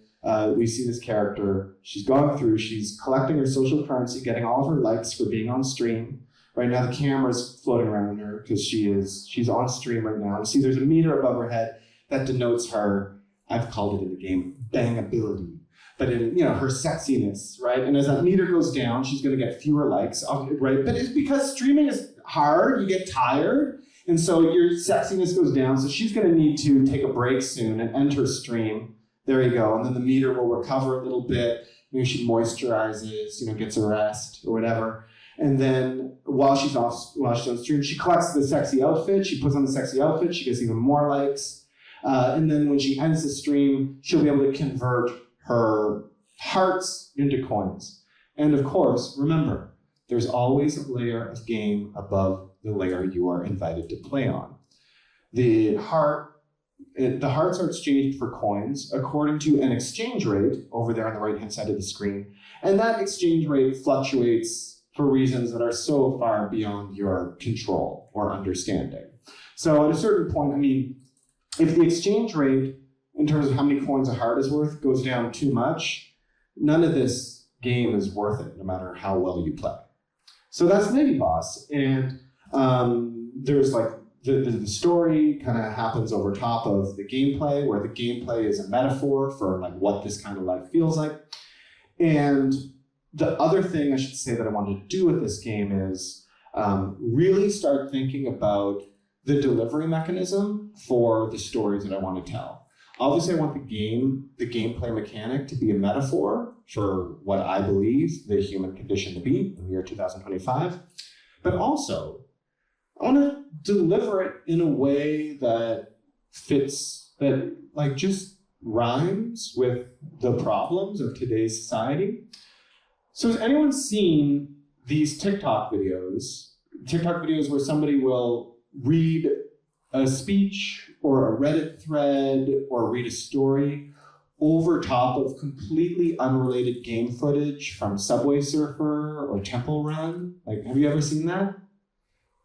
we see this character, she's collecting her social currency, getting all of her likes for being on stream. Right now the camera's floating around her because she's on stream right now. You see there's a meter above her head that denotes her, I've called it in the game, bangability. But her sexiness, right? And as that meter goes down, she's gonna get fewer likes, right? But it's because streaming is hard, you get tired. And so your sexiness goes down. So she's gonna need to take a break soon and end her stream. There you go. And then the meter will recover a little bit. Maybe she moisturizes, gets a rest or whatever. And then while she's on stream, she collects the sexy outfit. She puts on the sexy outfit. She gets even more likes. And then when she ends the stream, she'll be able to convert her hearts into coins. And of course, remember, there's always a layer of game above the layer you are invited to play on. The hearts are exchanged for coins according to an exchange rate over there on the right-hand side of the screen. And that exchange rate fluctuates for reasons that are so far beyond your control or understanding. So at a certain point, if the exchange rate in terms of how many coins a heart is worth goes down too much, none of this game is worth it, no matter how well you play. So that's Lady Boss. And there's like the story kind of happens over top of the gameplay, where the gameplay is a metaphor for like what this kind of life feels like. And the other thing I should say that I wanted to do with this game is really start thinking about the delivery mechanism for the stories that I want to tell. Obviously, I want the gameplay mechanic to be a metaphor for what I believe the human condition to be in the year 2025. But also, I want to deliver it in a way that fits, that like just rhymes with the problems of today's society. So has anyone seen these TikTok videos where somebody will read a speech or a Reddit thread or read a story over top of completely unrelated game footage from Subway Surfer or Temple Run? Like, have you ever seen that?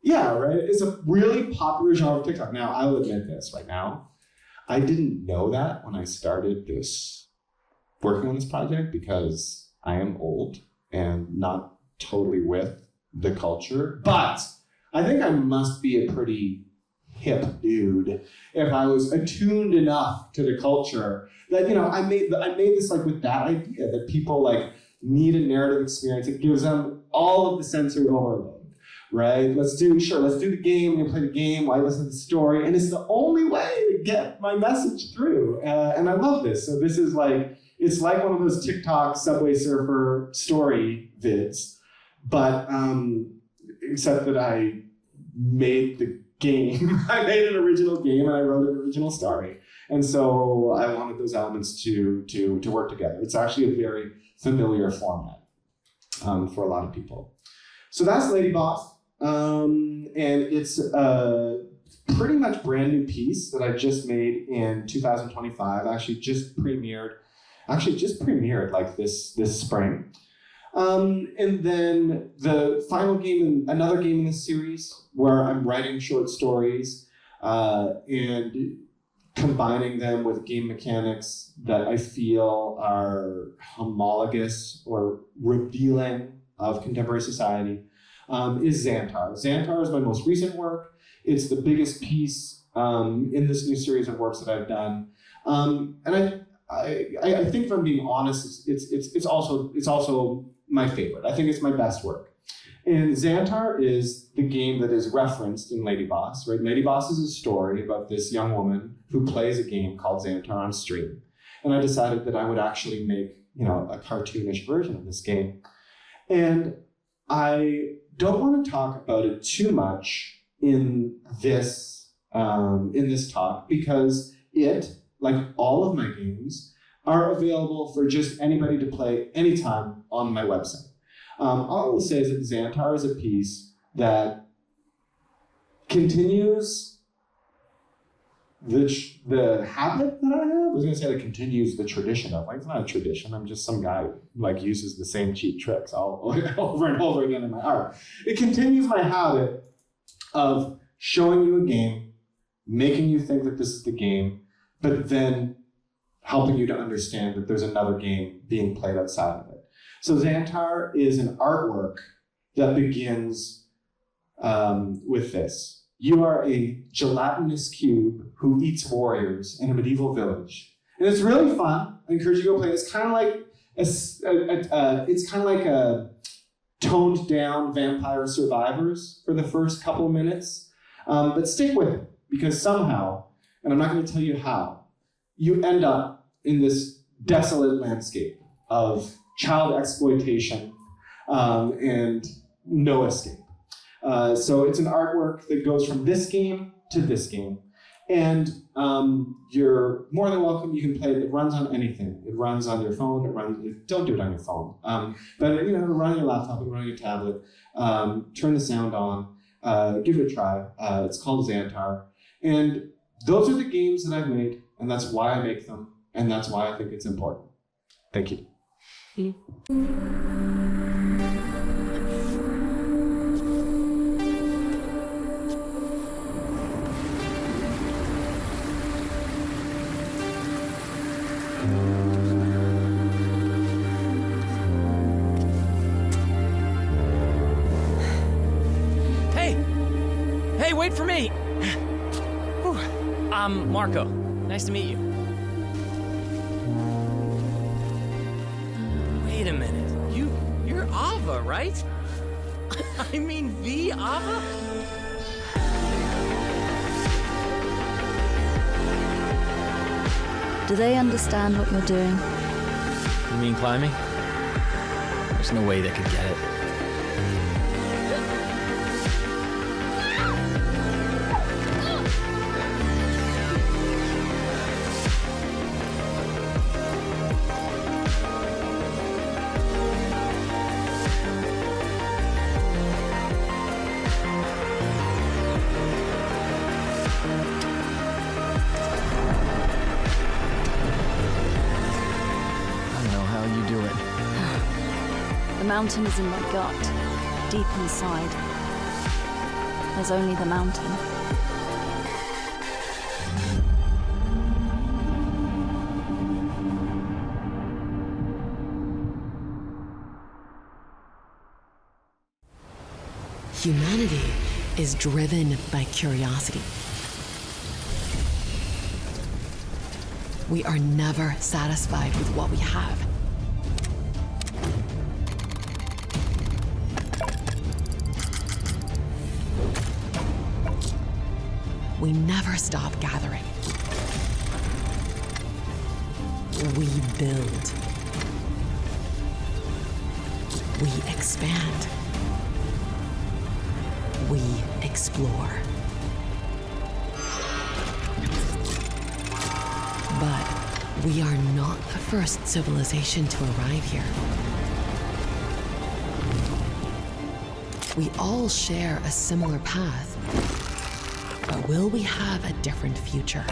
Yeah, right? It's a really popular genre of TikTok. Now, I will admit this right now. I didn't know that when I started working on this project, because I am old and not totally with the culture. But I think I must be a pretty hip dude if I was attuned enough to the culture that, you know, I made this like with that idea that people like need a narrative experience. It gives them all of the sensory overload. Right? Let's do the game. You play the game. Why listen to the story? And it's the only way to get my message through. And I love this. So this is like, it's like one of those TikTok Subway Surfer story vids, but except that I made the game. I made an original game and I wrote an original story. And so I wanted those elements to work together. It's actually a very familiar format for a lot of people. So that's Lady Boss. And it's a pretty much brand new piece that I just made in 2025. Actually just premiered like this spring. And then the final game, another game in this series where I'm writing short stories and combining them with game mechanics that I feel are homologous or revealing of contemporary society, is Xantar. Xantar is my most recent work. It's the biggest piece in this new series of works that I've done. And I think, if I'm being honest, it's also my favorite. I think it's my best work. And Xantar is the game that is referenced in Lady Boss, right? Lady Boss is a story about this young woman who plays a game called Xantar on stream. And I decided that I would actually make, a cartoonish version of this game. And I don't want to talk about it too much in this talk, because it, like all of my games, are available for just anybody to play anytime on my website. All I will say is that Xantar is a piece that continues the habit that I have. I was going to say that continues the tradition of, like, it's not a tradition. I'm just some guy who, like, uses the same cheap tricks all over and over again in my art. It continues my habit of showing you a game, making you think that this is the game, but then helping you to understand that there's another game being played outside of it. So Xantar is an artwork that begins with this. You are a gelatinous cube who eats warriors in a medieval village. And it's really fun. I encourage you to go play. It's kind of like a toned down Vampire Survivors for the first couple of minutes. But stick with it, because somehow, and I'm not going to tell you how, you end up in this desolate landscape of child exploitation and no escape. So it's an artwork that goes from this game to this game. And you're more than welcome. You can play it. It runs on anything. It runs on your phone. Don't do it on your phone. But run on your laptop, run on your tablet. Turn the sound on. Give it a try. It's called Xantar. And those are the games that I've made, and that's why I make them, and that's why I think it's important. Thank you. Hey, wait for me! I'm Marco. Nice to meet you. Wait a minute. You're Ava, right? I mean, the Ava? Do they understand what you're doing? You mean climbing? There's no way they could get it. The mountain is in my gut, deep inside. There's only the mountain. Humanity is driven by curiosity. We are never satisfied with what we have. We never stop gathering. We build. We expand. We explore. But we are not the first civilization to arrive here. We all share a similar path. But will we have a different future?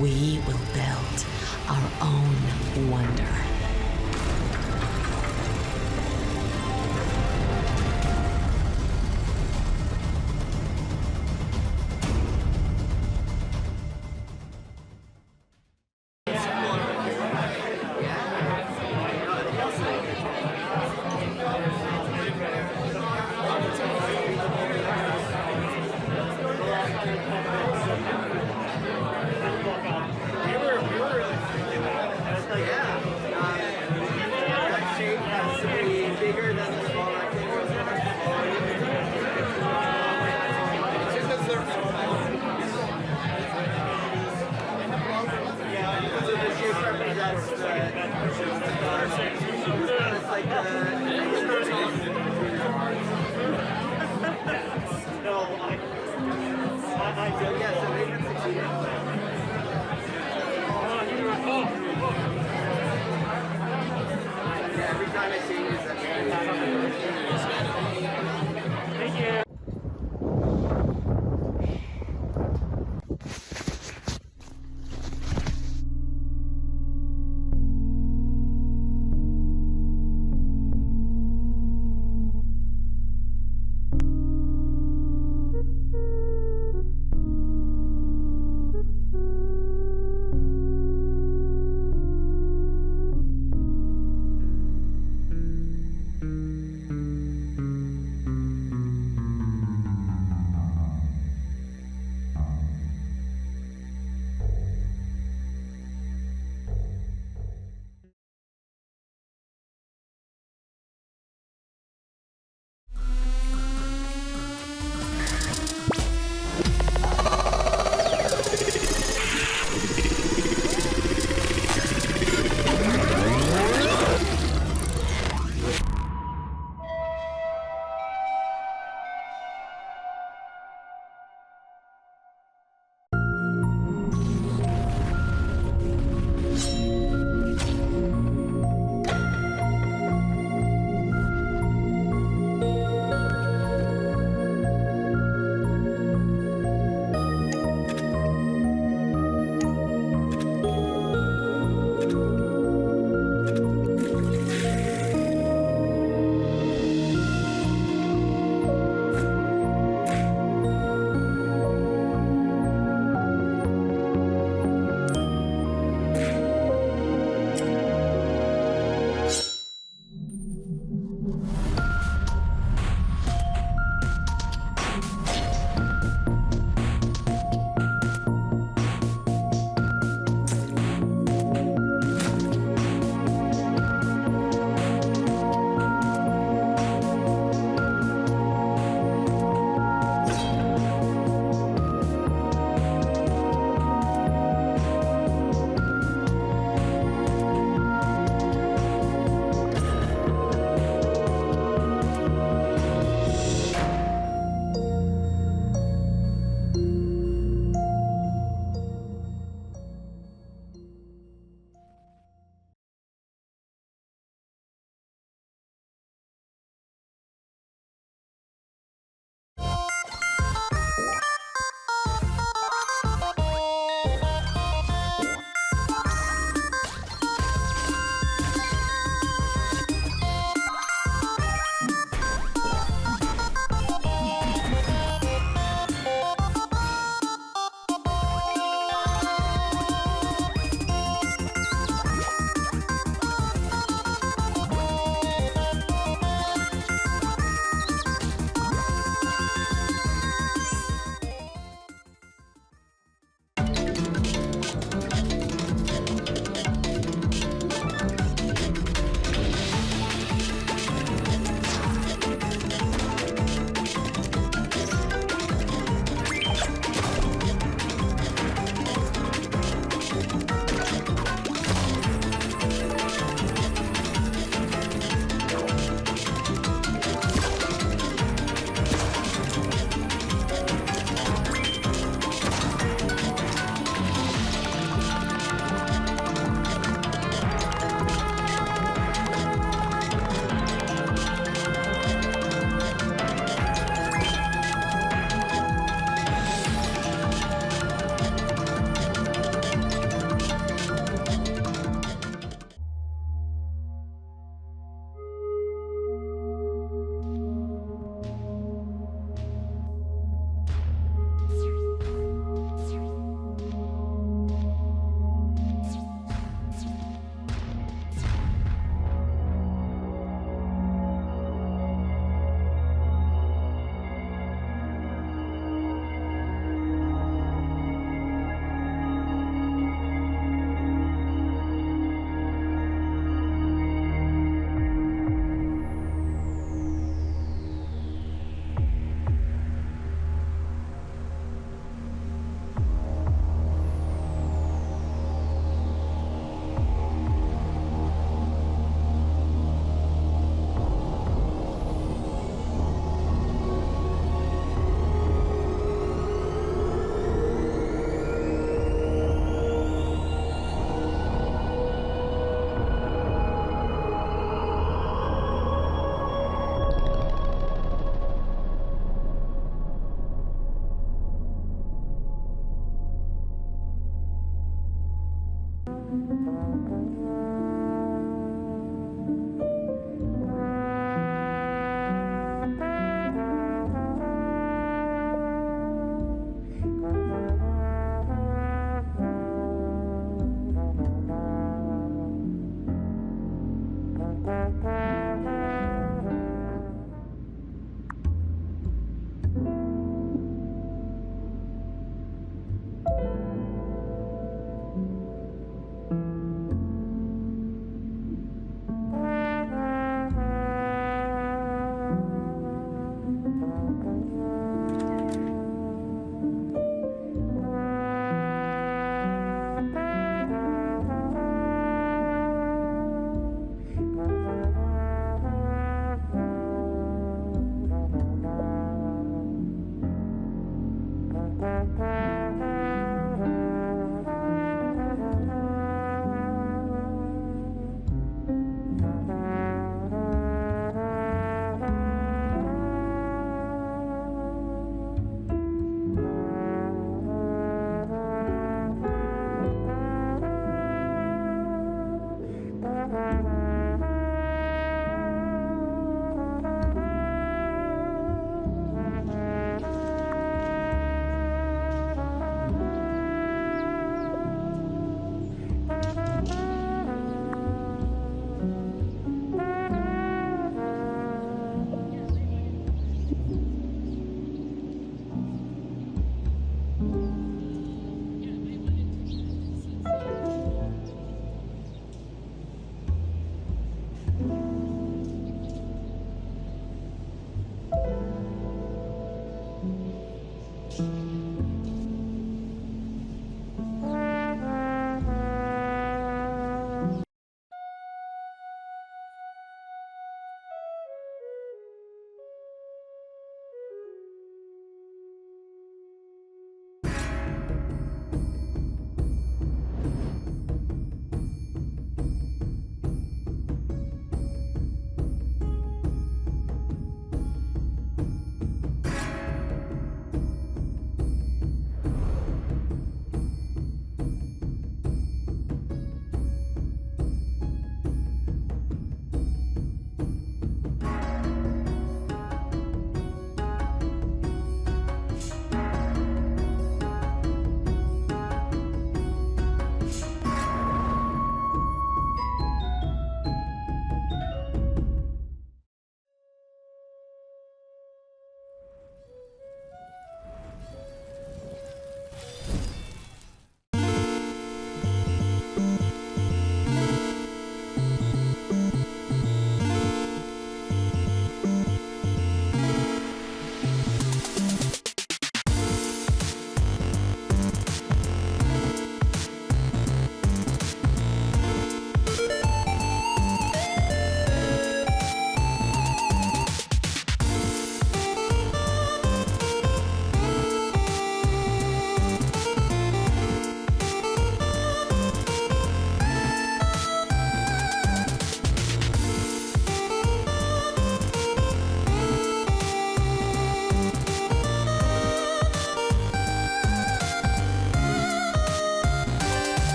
We will build our own wonder.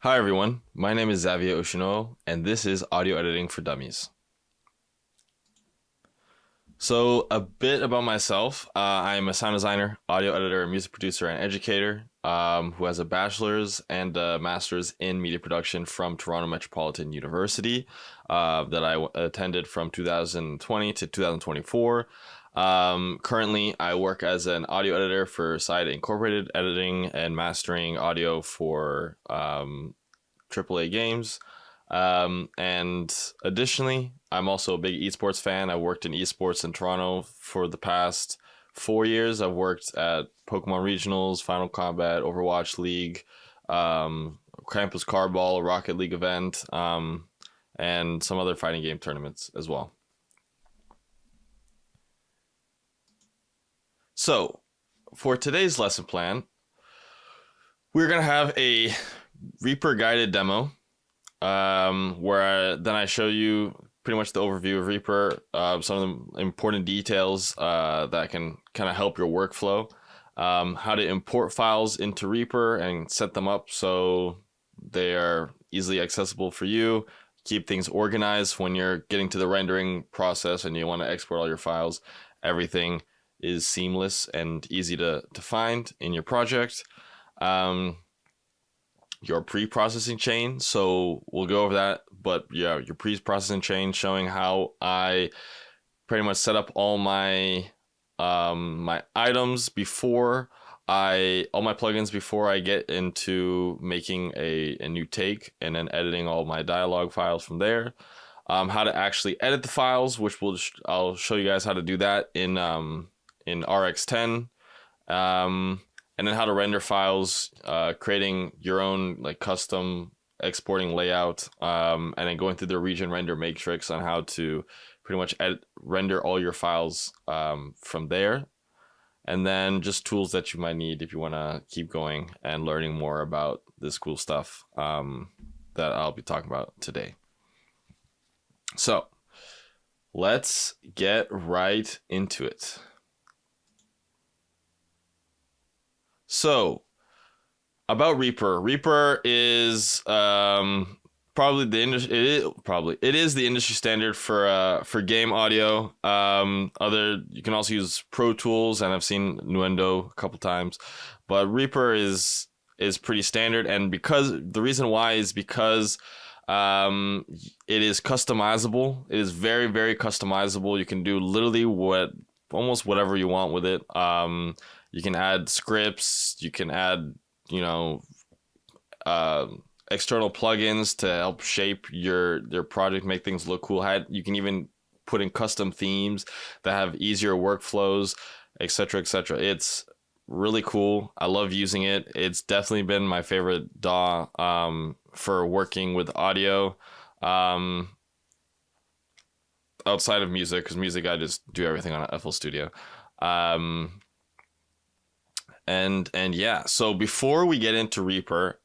Hi everyone, my name is Xavier Oshino, and this is Audio Editing for Dummies. So a bit about myself. I'm a sound designer, audio editor, music producer, and educator who has a bachelor's and a master's in media production from Toronto Metropolitan University that I attended from 2020 to 2024. Currently, I work as an audio editor for Side Incorporated, editing and mastering audio for AAA games. And additionally, I'm also a big esports fan. I worked in esports in Toronto for the past 4 years. I've worked at Pokemon Regionals, Final Combat, Overwatch League, Campus Cardball, Rocket League event, and some other fighting game tournaments as well. So, for today's lesson plan, we're going to have a Reaper guided demo where then I show you pretty much the overview of Reaper, some of the important details that can kind of help your workflow, how to import files into Reaper and set them up so they are easily accessible for you, keep things organized when you're getting to the rendering process and you want to export all your files. Everything is seamless and easy to find in your project. Your pre-processing chain, so we'll go over that, but yeah, your pre-processing chain showing how I pretty much set up all my my items before all my plugins before I get into making a new take and then editing all my dialogue files from there. How to actually edit the files, which I'll show you guys how to do that in RX10. And then how to render files, creating your own like custom exporting layout, and then going through the region render matrix on how to pretty much render all your files from there. And then just tools that you might need if you want to keep going and learning more about this cool stuff that I'll be talking about today. So let's get right into it. So, about Reaper. Reaper is probably the industry. It is the industry standard for game audio. You can also use Pro Tools, and I've seen Nuendo a couple times, but Reaper is pretty standard. And the reason why is because it is customizable. It is very, very customizable. You can do literally almost whatever you want with it. You can add scripts, you can add, external plugins to help shape your project, make things look cool. You can even put in custom themes that have easier workflows, etc., etc. It's really cool. I love using it. It's definitely been my favorite DAW for working with audio. Outside of music, because music I just do everything on FL Studio. And yeah, so before we get into Reaper,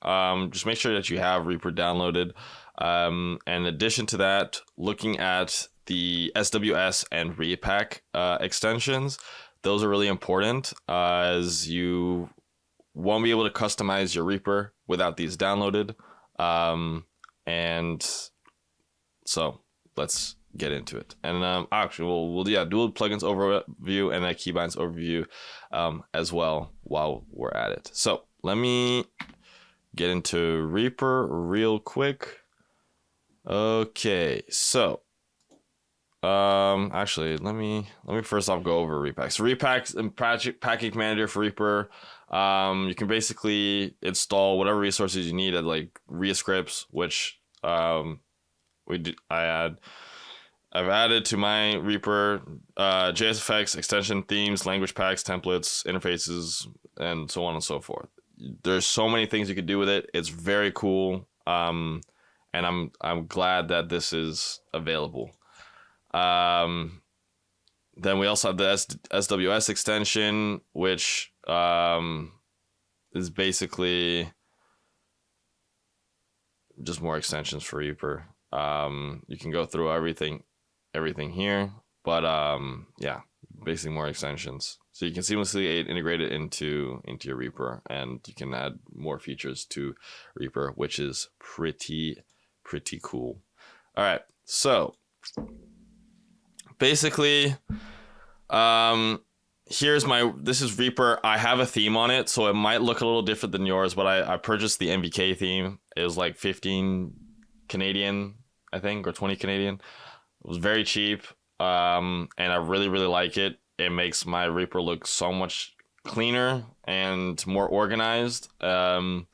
just make sure that you have Reaper downloaded. And in addition to that, looking at the SWS and Repack extensions, those are really important as you won't be able to customize your Reaper without these downloaded. And so let's get into it. And actually we'll do a plugins overview and a keybinds overview as well while we're at it. So let me get into Reaper real quick. Okay, so actually let me first off go over Repack. So Repack's a package manager for Reaper. You can basically install whatever resources you need at like Rescripts, which I've added to my Reaper JSFX, extension, themes, language packs, templates, interfaces, and so on and so forth. There's so many things you could do with it. It's very cool, and I'm glad that this is available. Then we also have the SWS extension, which is basically just more extensions for Reaper. You can go through everything here, but yeah, basically more extensions. So you can seamlessly integrate it into your Reaper, and you can add more features to Reaper, which is pretty cool. All right, so basically, this is Reaper. I have a theme on it, so it might look a little different than yours, but I purchased the MVK theme. It was like 15 Canadian, I think, or 20 Canadian. It was very cheap, and I really like it. It makes my Reaper look so much cleaner and more organized. And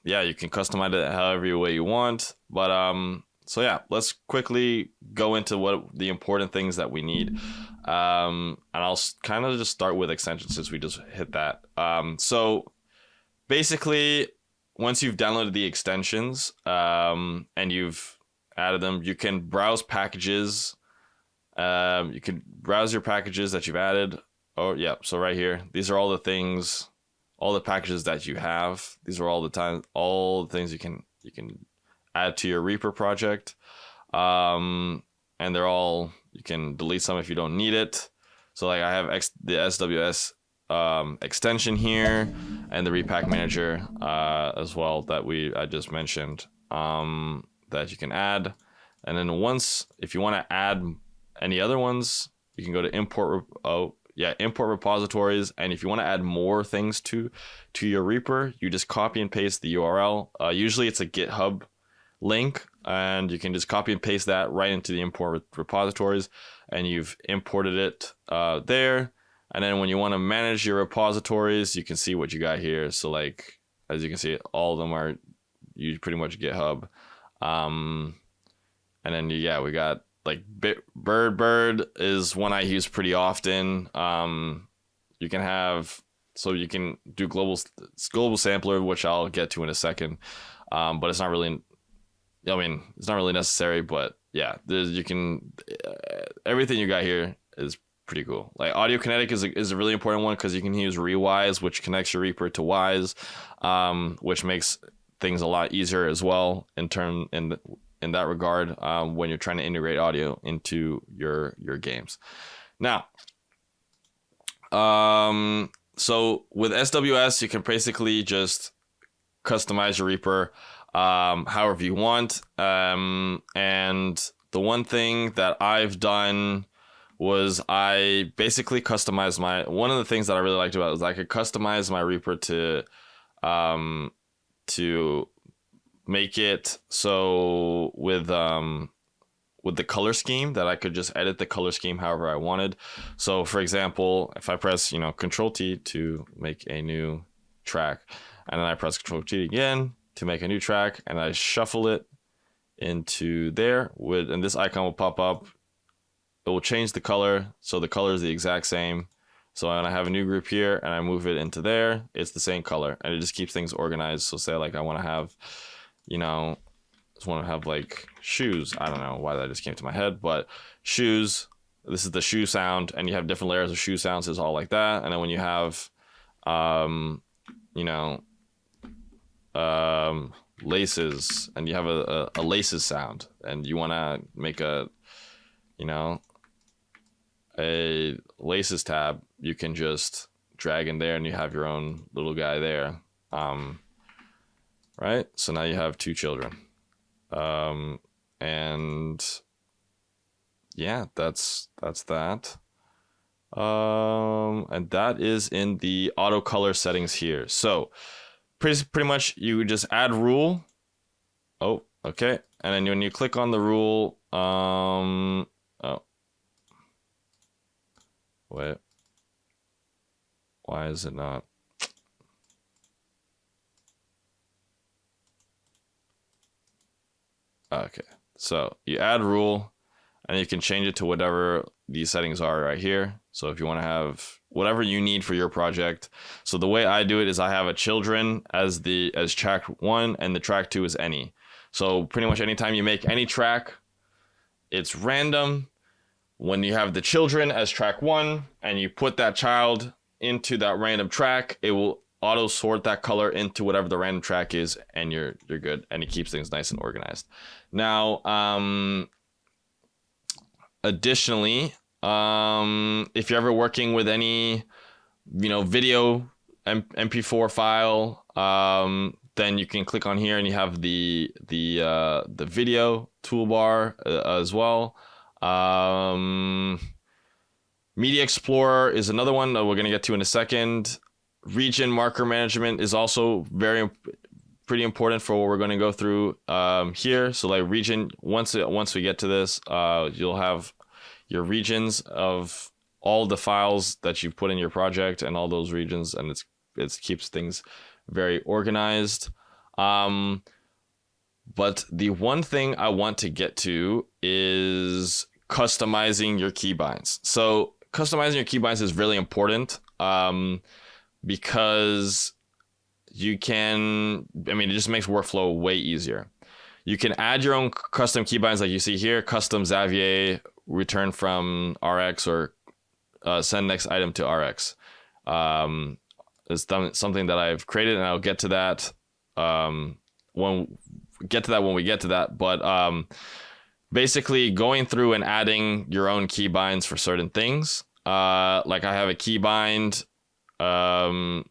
yeah, you can customize it however way you want. But so yeah, let's quickly go into what the important things that we need. And I'll kind of just start with extensions since we just hit that. So basically, once you've downloaded the extensions and you've added them, you can browse packages. You can browse your packages that you've added. Oh yeah, so right here, these are all the things, all the packages that you have. These are all the things you can add to your Reaper project. And they're all, you can delete some if you don't need it. So like I have the SWS extension here and the repack manager as well that I just mentioned that you can add. And then if you want to add any other ones, you can go to import repositories, and if you want to add more things to your Reaper, you just copy and paste the URL. Usually it's a GitHub link, and you can just copy and paste that right into the import repositories, and you've imported it there. And then when you want to manage your repositories, you can see what you got here. So like, as you can see, all of them are pretty much GitHub. And then yeah, we got like Bird is one I use pretty often. You can do global sampler, which I'll get to in a second. But it's not really, it's not really necessary, but yeah, everything you got here is pretty cool. Like Audio Kinetic is a really important one because you can use Rewise, which connects your Reaper to Wise, which makes things a lot easier as well in that regard when you're trying to integrate audio into your games. Now, so with SWS, you can basically just customize your Reaper however you want. And the one thing that I've done was I basically customized one of the things that I really liked about it was I could customize my Reaper to make it so with the color scheme that I could just edit the color scheme however I wanted. So for example, if I press Control T to make a new track, and then I press Control T again to make a new track, and I shuffle it into there, and this icon will pop up. It will change the color, so the color is the exact same. So when I have a new group here and I move it into there, it's the same color, and it just keeps things organized. So say like I want to have, just want to have like shoes. I don't know why that just came to my head, but shoes. This is the shoe sound, and you have different layers of shoe sounds. It's all like that. And then when you have, laces, and you have a laces sound, and you want to make a laces tab, you can just drag in there and you have your own little guy there. Right? So now you have two children. And yeah, that's that. And that is in the auto color settings here. So pretty much you just add rule. Oh, okay. And then when you click on the rule, oh, wait, why is it not? Okay, so you add rule, and you can change it to whatever these settings are right here. So if you want to have whatever you need for your project. So the way I do it is I have a children as track 1, and the track 2 is any. So pretty much anytime you make any track, it's random. When you have the children as track 1 and you put that child into that random track, it will auto sort that color into whatever the random track is, and you're good, and it keeps things nice and organized. Now, additionally, If you're ever working with any, video MP4 file, then you can click on here and you have the video toolbar as well. Media Explorer is another one that we're going to get to in a second. Region marker management is also pretty important for what we're going to go through here. So like region, once we get to this, you'll have your regions of all the files that you've put in your project and all those regions, and it keeps things very organized. But the one thing I want to get to is customizing your keybinds. So customizing your keybinds is really important because you can, it just makes workflow way easier. You can add your own custom keybinds like you see here, custom Xavier, return from RX, or send next item to RX. It's something that I've created, and I'll get to that when we get to that. But basically going through and adding your own keybinds for certain things. Like I have a keybind. I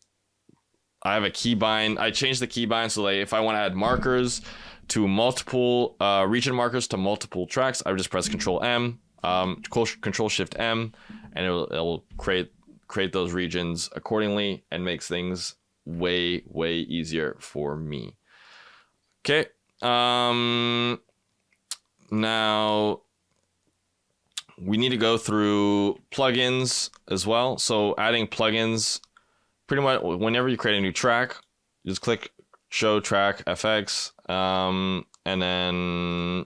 changed the keybind so like if I want to add markers to multiple region markers to multiple tracks, I would just press Control M, Control Shift M, and it'll create those regions accordingly and makes things way easier for me. Okay. Now we need to go through plugins as well. So adding plugins, pretty much whenever you create a new track, you just click Show Track FX, and then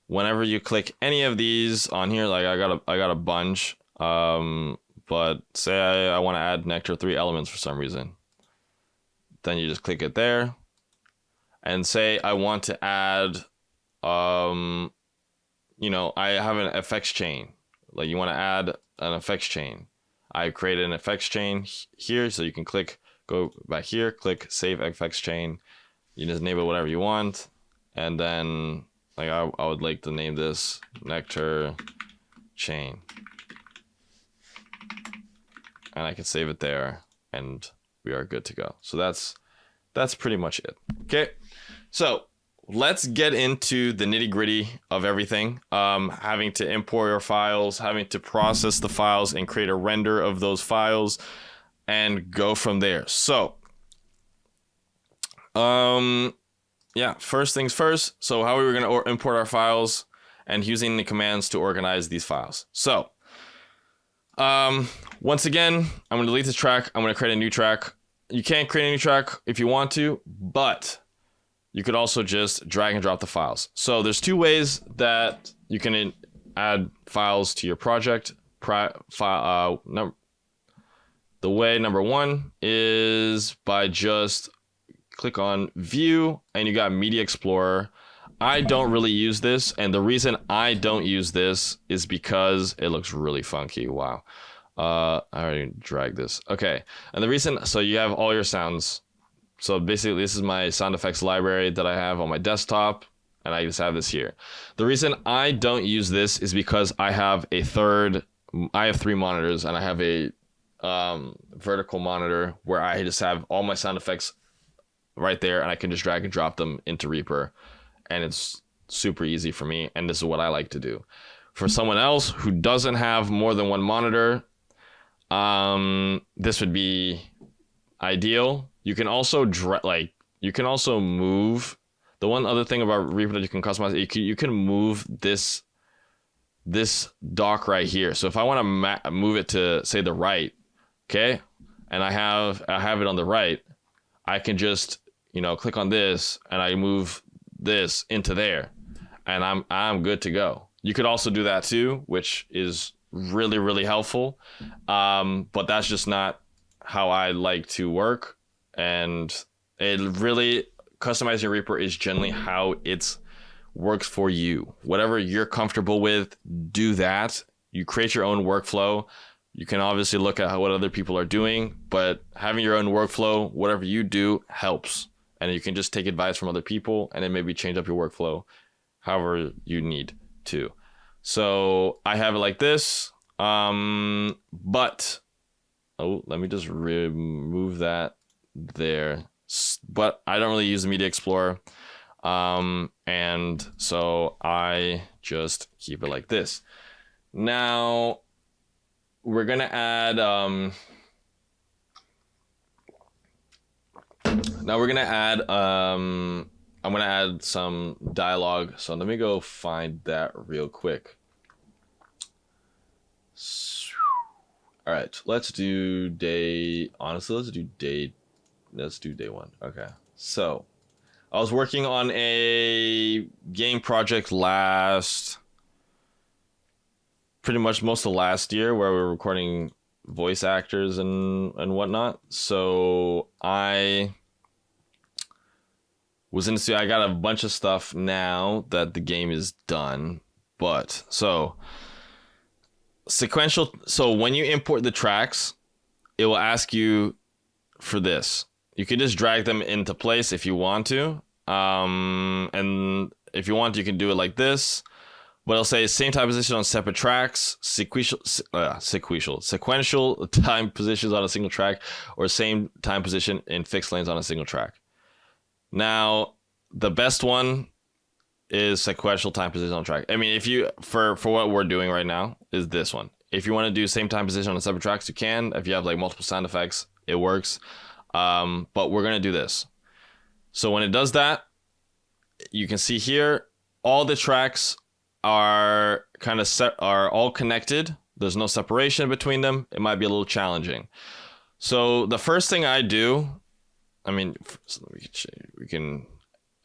whenever you click any of these on here, like I got a bunch, but say I want to add Nectar 3 elements for some reason, then you just click it there, and say I want to add, I have an effects chain, like you want to add an effects chain. I created an effects chain here, so you can go back here, click Save Effects Chain. You just name it whatever you want, and then like I would like to name this Nectar Chain, and I can save it there, and we are good to go. So that's pretty much it. Okay, so let's get into the nitty-gritty of everything. Having to import your files, having to process the files and create a render of those files, and go from there. So first things first. So how are we going to import our files and using the commands to organize these files? So once again, I'm going to delete this track. I'm going to create a new track. You can't create a new track if you want to, but you could also just drag and drop the files. So there's two ways that you can add files to your project. The way number one is by just click on View, and you got Media Explorer. I don't really use this, and the reason I don't use this is because it looks really funky. Wow. I already dragged this. Okay, and the reason, so you have all your sounds. So basically, this is my sound effects library that I have on my desktop, and I just have this here. The reason I don't use this is because I have 3 monitors, and I have a vertical monitor where I just have all my sound effects right there, and I can just drag and drop them into Reaper, and it's super easy for me, and this is what I like to do. For someone else who doesn't have more than one monitor, this would be ideal. You can also move. The one other thing about Reaper that you can customize, you can move this dock right here. So if I want to move it to say the right, okay, and I have it on the right, I can just click on this and I move this into there, and I'm good to go. You could also do that too, which is really helpful, but that's just not how I like to work. And it really, customizing Reaper is generally how it works for you. Whatever you're comfortable with, do that. You create your own workflow. You can obviously look at what other people are doing, but having your own workflow, whatever you do, helps. And you can just take advice from other people and then maybe change up your workflow however you need to. So I have it like this, but, oh, let me just remove that there. But I don't really use the Media Explorer. And so I just keep it like this. Now we're going to add, I'm going to add some dialogue. So let me go find that real quick. All right, let's do day one. Okay. So I was working on a game project pretty much most of last year, where we were recording voice actors and whatnot. So I was in the studio. I got a bunch of stuff now that the game is done, but so sequential. So when you import the tracks, it will ask you for this. You can just drag them into place if you want to. And if you want, you can do it like this. But it'll say same time position on separate tracks, sequential time positions on a single track, or same time position in fixed lanes on a single track. Now, the best one is sequential time position on track. I mean, if you, for what we're doing right now, is this one. If you want to do same time position on separate tracks, you can. If you have like multiple sound effects, it works. But we're going to do this. So when it does that, you can see here, all the tracks are kind of are all connected. There's no separation between them. It might be a little challenging. So the first thing I do, I mean, we can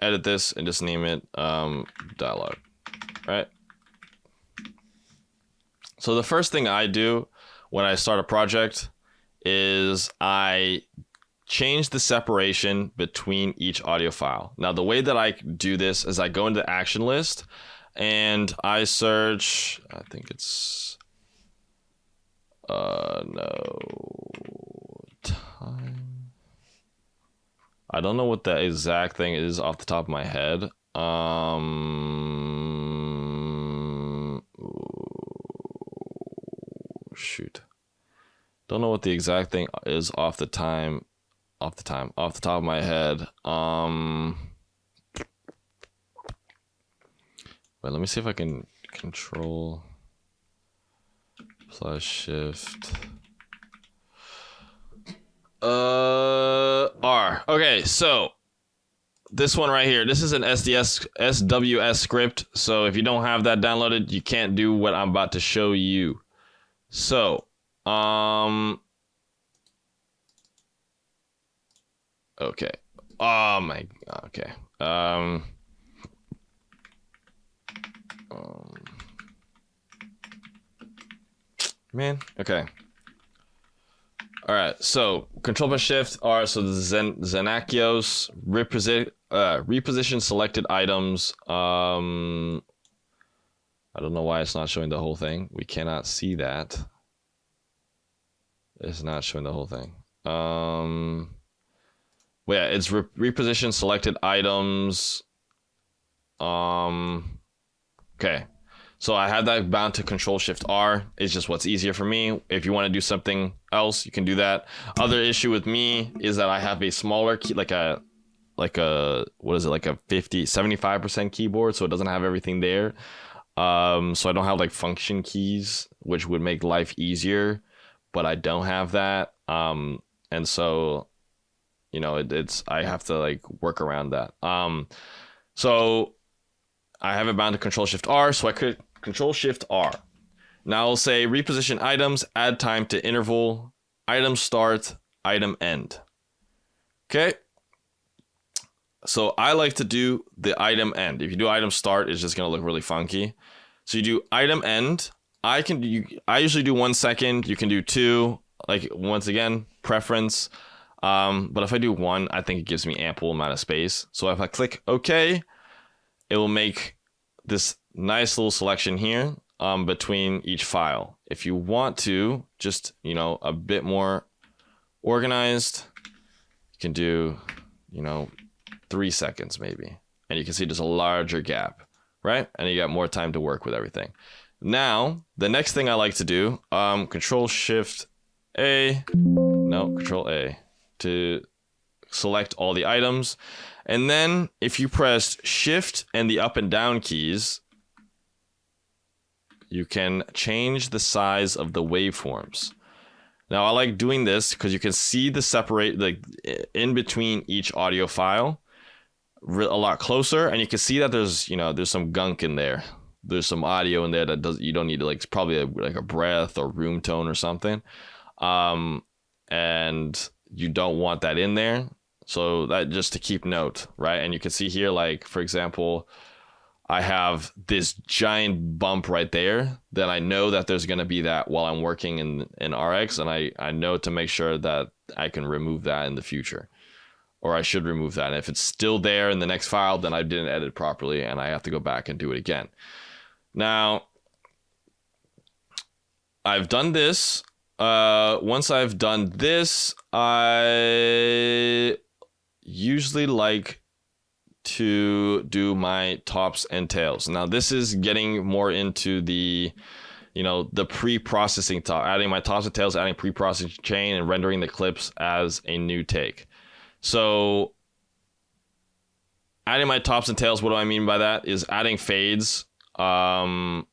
edit this and just name it dialogue, right? So the first thing I do when I start a project is I change the separation between each audio file. Now, the way that I do this is I go into the action list and I search, I think it's, no, time. I don't know what the exact thing is off the top of my head. Shoot. Don't know what the exact thing is off the top of my head. Wait, let me see if I can Control plus Shift R. Okay, so this one right here, this is an SWS script. So if you don't have that downloaded, you can't do what I'm about to show you. So, okay. Oh my, okay. Man, okay. All right, so Control plus Shift R. So the Xenakios reposition selected items. I don't know why it's not showing the whole thing. We cannot see that. It's not showing the whole thing. Well, yeah, it's reposition selected items. Okay. So I have that bound to Control Shift R. It's just what's easier for me. If you want to do something else, you can do that. Other issue with me is that I have a smaller key, like a what is it, like a 75% keyboard, so it doesn't have everything there. So I don't have like function keys, which would make life easier, but I don't have that. And so, you know, I have to like work around that. So I have it bound to Control Shift R, so I could Control Shift R. Now I'll say reposition items, add time to interval, item start, item end. Okay. So I like to do the item end. If you do item start, it's just gonna look really funky. So you do item end. I usually do 1 second. You can do 2. Like, once again, preference. But if I do 1, I think it gives me ample amount of space. So if I click OK, it will make this nice little selection here between each file. If you want to just, you know, a bit more organized, you can do, you know, 3 seconds maybe. And you can see there's a larger gap, right? And you got more time to work with everything. Now, the next thing I like to do, Control Shift A, no, Control A to select all the items. And then if you press Shift and the up and down keys, you can change the size of the waveforms. Now I like doing this because you can see the separate, like in between each audio file a lot closer, and you can see that there's, you know, there's some gunk in there. There's some audio in there that you don't need to, like, it's probably like a breath or room tone or something. And you don't want that in there. So that, just to keep note, right? And you can see here, like, for example, I have this giant bump right there. Then I know that there's going to be that while I'm working in RX, and I know to make sure that I can remove that in the future, or I should remove that. And if it's still there in the next file, then I didn't edit properly and I have to go back and do it again. Now, I've done this. Once I've done this, I usually like to do my tops and tails. Now, this is getting more into the, you know, the pre-processing top, adding my tops and tails, adding pre-processing chain, and rendering the clips as a new take. So adding my tops and tails, what do I mean by that? Is adding fades to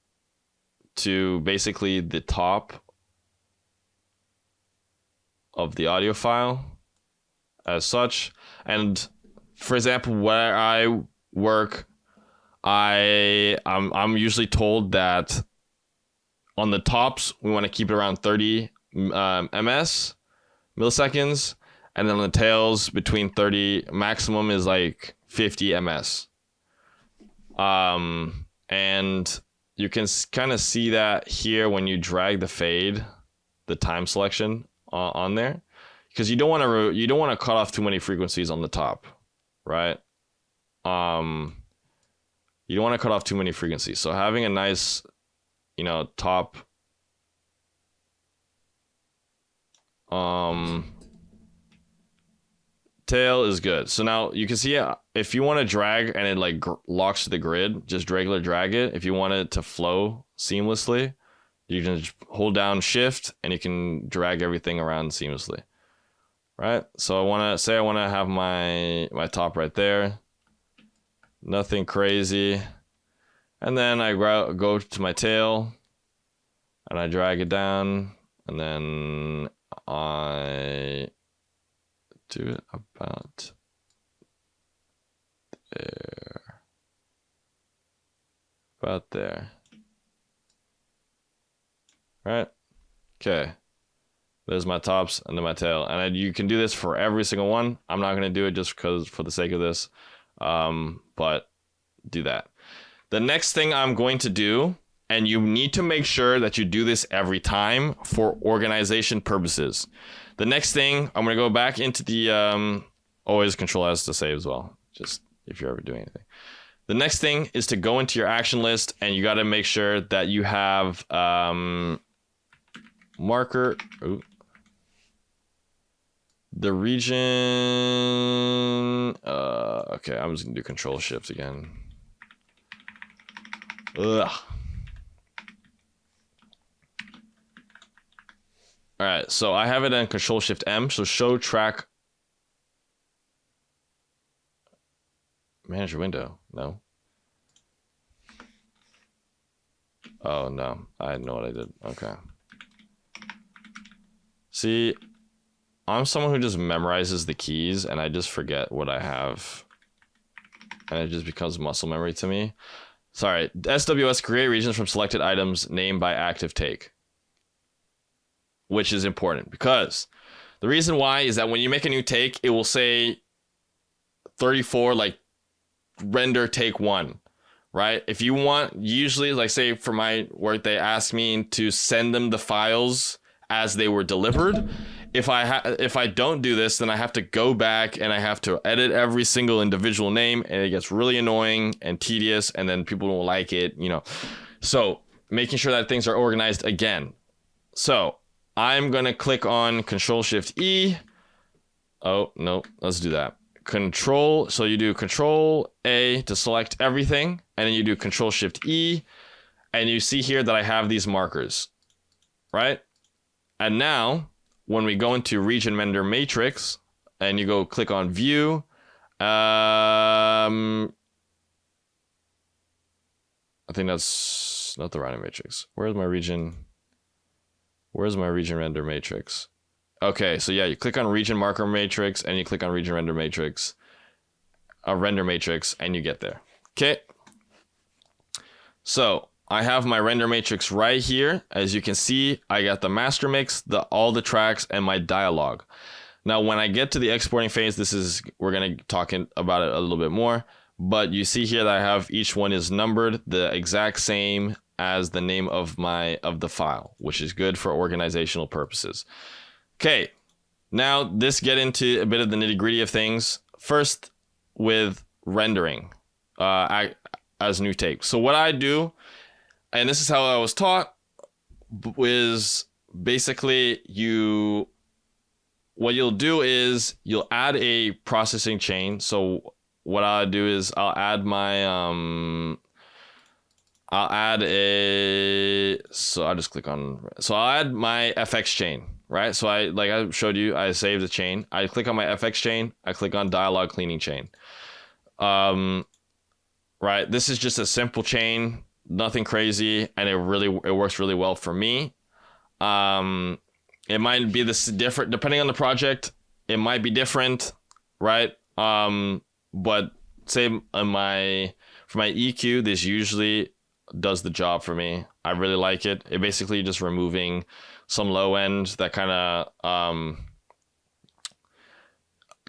basically the top of the audio file as such. And for example, where I work, I'm usually told that on the tops we want to keep it around 30 milliseconds, and then on the tails between 30, maximum is like 50 ms. And you can kind of see that here when you drag the fade, the time selection on there, because you don't want to cut off too many frequencies on the top, right? You don't want to cut off too many frequencies. So having a nice, you know, top tail is good. So now you can see if you want to drag and it like locks to the grid, just regular drag it. If you want it to flow seamlessly, you can just hold down Shift and you can drag everything around seamlessly, right? So I want to have my top right there, nothing crazy, and then I go to my tail and I drag it down, and then I do it about there. About there. Right? Okay. There's my tops and then my tail. And you can do this for every single one. I'm not going to do it just because for the sake of this. But do that. The next thing I'm going to do, and you need to make sure that you do this every time for organization purposes. The next thing, I'm going to go back into the, always Control S to save as well, just if you're ever doing anything. The next thing is to go into your action list, and you got to make sure that you have marker, the region, okay, I'm just going to do Control Shift again. Ugh. All right, so I have it in Control Shift M. So show track manager window. No. Oh no, I know what I did. Okay. See, I'm someone who just memorizes the keys and I just forget what I have, and it just becomes muscle memory to me. Sorry, SWS create regions from selected items named by active take, which is important because the reason why is that when you make a new take, it will say 34, like render take 1, right? If you want, usually, like say for my work, they ask me to send them the files as they were delivered. If I don't do this, then I have to go back and I have to edit every single individual name, and it gets really annoying and tedious, and then people don't like it, you know. So making sure that things are organized again. So I'm gonna click on Control Shift E. Oh no, let's do that. So you do Control A to select everything, and then you do Control Shift E, And you see here that I have these markers, right? And now when we go into region render matrix and you go click on view, I think that's not the right matrix. Where's my region render matrix? Okay, so yeah, you click on region marker matrix and you click on region render matrix, render matrix, and you get there. Okay. So I have my render matrix right here. As you can see, I got the master mix, all the tracks, and my dialogue. Now, when I get to the exporting phase, we're gonna talk about it a little bit more. But you see here that I have each one is numbered the exact same as the name of the file, which is good for organizational purposes. Okay, now let's get into a bit of the nitty-gritty of things. First, with rendering as new tape. So what I do, and this is how I was taught, is basically what you'll do is you'll add a processing chain. So what I'll do is I'll add my FX chain, right? So like I showed you, I saved the chain. I click on my FX chain. I click on dialog cleaning chain. Right. This is just a simple chain, nothing crazy, and it works really well for me. It might be different depending on the project. It might be different, right? But say for my EQ, this usually does the job for me. I really like it. It basically just removing some low end that kind of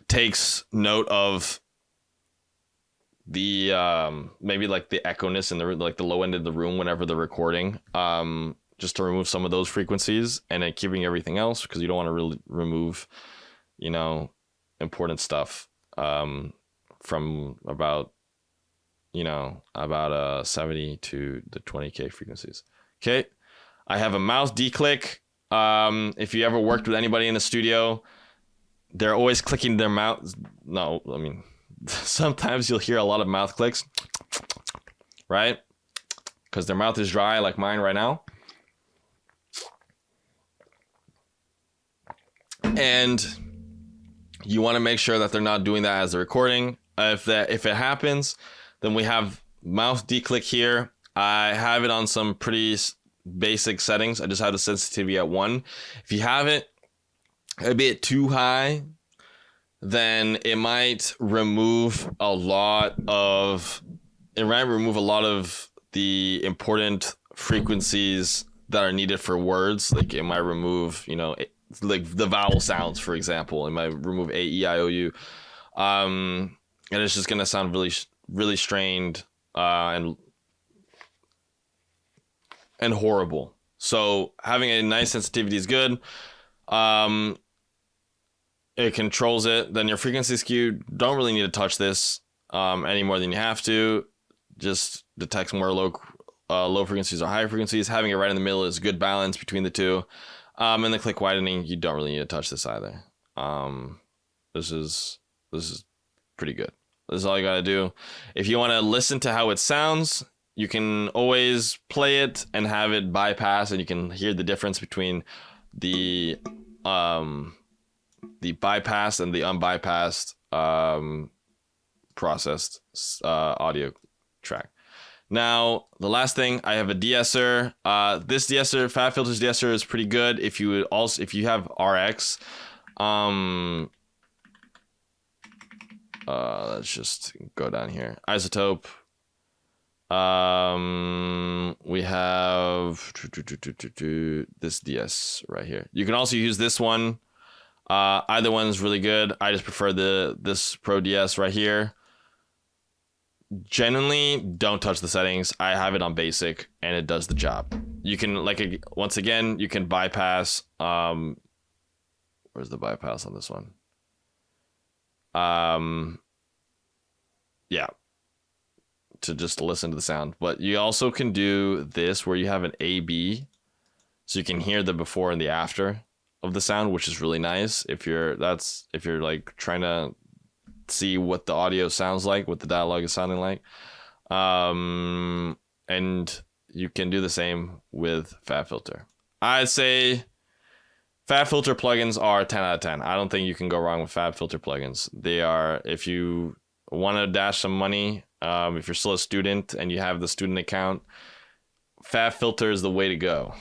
takes note of the maybe like the echo-ness in the low end of the room whenever they're recording, just to remove some of those frequencies, and then keeping everything else, because you don't want to really remove important stuff from about 70 to the 20K frequencies. Okay, I have a mouse declick. If you ever worked with anybody in the studio, they're always clicking their mouth. No, I mean, sometimes you'll hear a lot of mouth clicks, right? Because their mouth is dry like mine right now. And you want to make sure that they're not doing that as they're recording. If it happens, then we have mouth declick here. I have it on some pretty basic settings. I just have the sensitivity at 1. If you have it a bit too high, then it might remove a lot of the important frequencies that are needed for words. Like it might remove, like the vowel sounds, for example. It might remove A, E, I, O, U. And it's just gonna sound really, really strained and horrible. So having a nice sensitivity is good. It controls it. Then your frequency skew, don't really need to touch this any more than you have to. Just detects more low frequencies or high frequencies. Having it right in the middle is good balance between the two. And the click widening, you don't really need to touch this either. This is pretty good. This is all you gotta do. If you want to listen to how it sounds, you can always play it and have it bypass, and you can hear the difference between the bypassed and the unbypassed processed audio track. Now, the last thing, I have a de-esser. This de-esser, Fab Filters de-esser, is pretty good. If you have RX, let's just go down here. Isotope. We have this DS right here. You can also use this one. Either one's really good. I just prefer this Pro DS right here. Generally, don't touch the settings. I have it on basic and it does the job. You can, once again, you can bypass. Where's the bypass on this one? Yeah, to just listen to the sound. But you also can do this where you have an A/B, so you can hear the before and the after of the sound, which is really nice if you're like trying to see what the audio sounds like, what the dialogue is sounding like. And you can do the same with FabFilter. I'd say FabFilter plugins are 10 out of 10. I don't think you can go wrong with FabFilter plugins. They are, if you want to dash some money, if you're still a student and you have the student account, FabFilter is the way to go.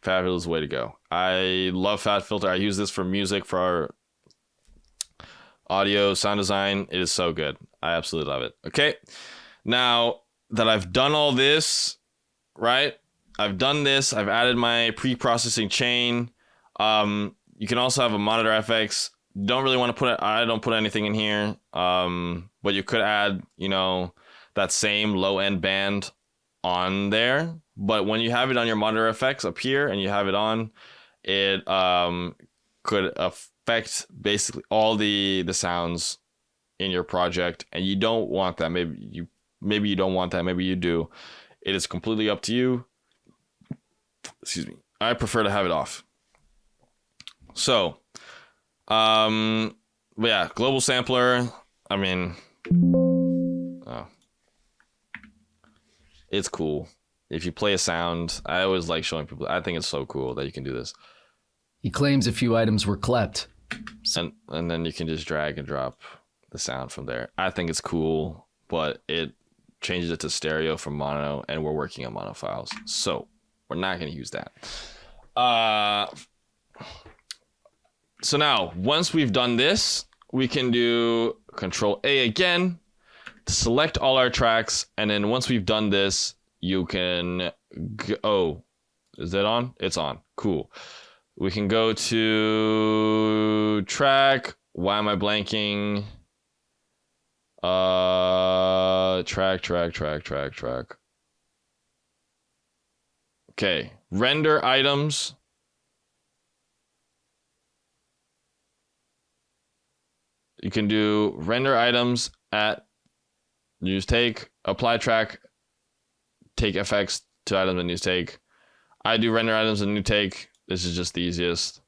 FabFilter is the way to go. I love FabFilter. I use this for music, for our audio, sound design. It is so good. I absolutely love it. Okay. Now that I've done all this, right? I've done this. I've added my pre-processing chain. You can also have a monitor FX. Don't really want to put it. I don't put anything in here. But you could add, you know, that same low end band on there. But when you have it on your monitor FX up here and you have it on, it could affect basically all the sounds in your project, and you don't want that. Maybe you don't want that. Maybe you do. It is completely up to you. Excuse me. I prefer to have it off. So, but yeah, global sampler. I mean, it's cool. If you play a sound, I always like showing people. I think it's so cool that you can do this. He claims a few items were clept. And then you can just drag and drop the sound from there. I think it's cool, but it changes it to stereo from mono, and we're working on mono files, so we're not going to use that. So now, once we've done this, we can do Control A again to select all our tracks, and then once we've done this, you can go. Is that on? It's on. Cool. We can go to track. Why am I blanking? Track. Okay. Render items. You can do render items at news take, apply track, take FX to items in news take. I do render items in new take. This is just the easiest.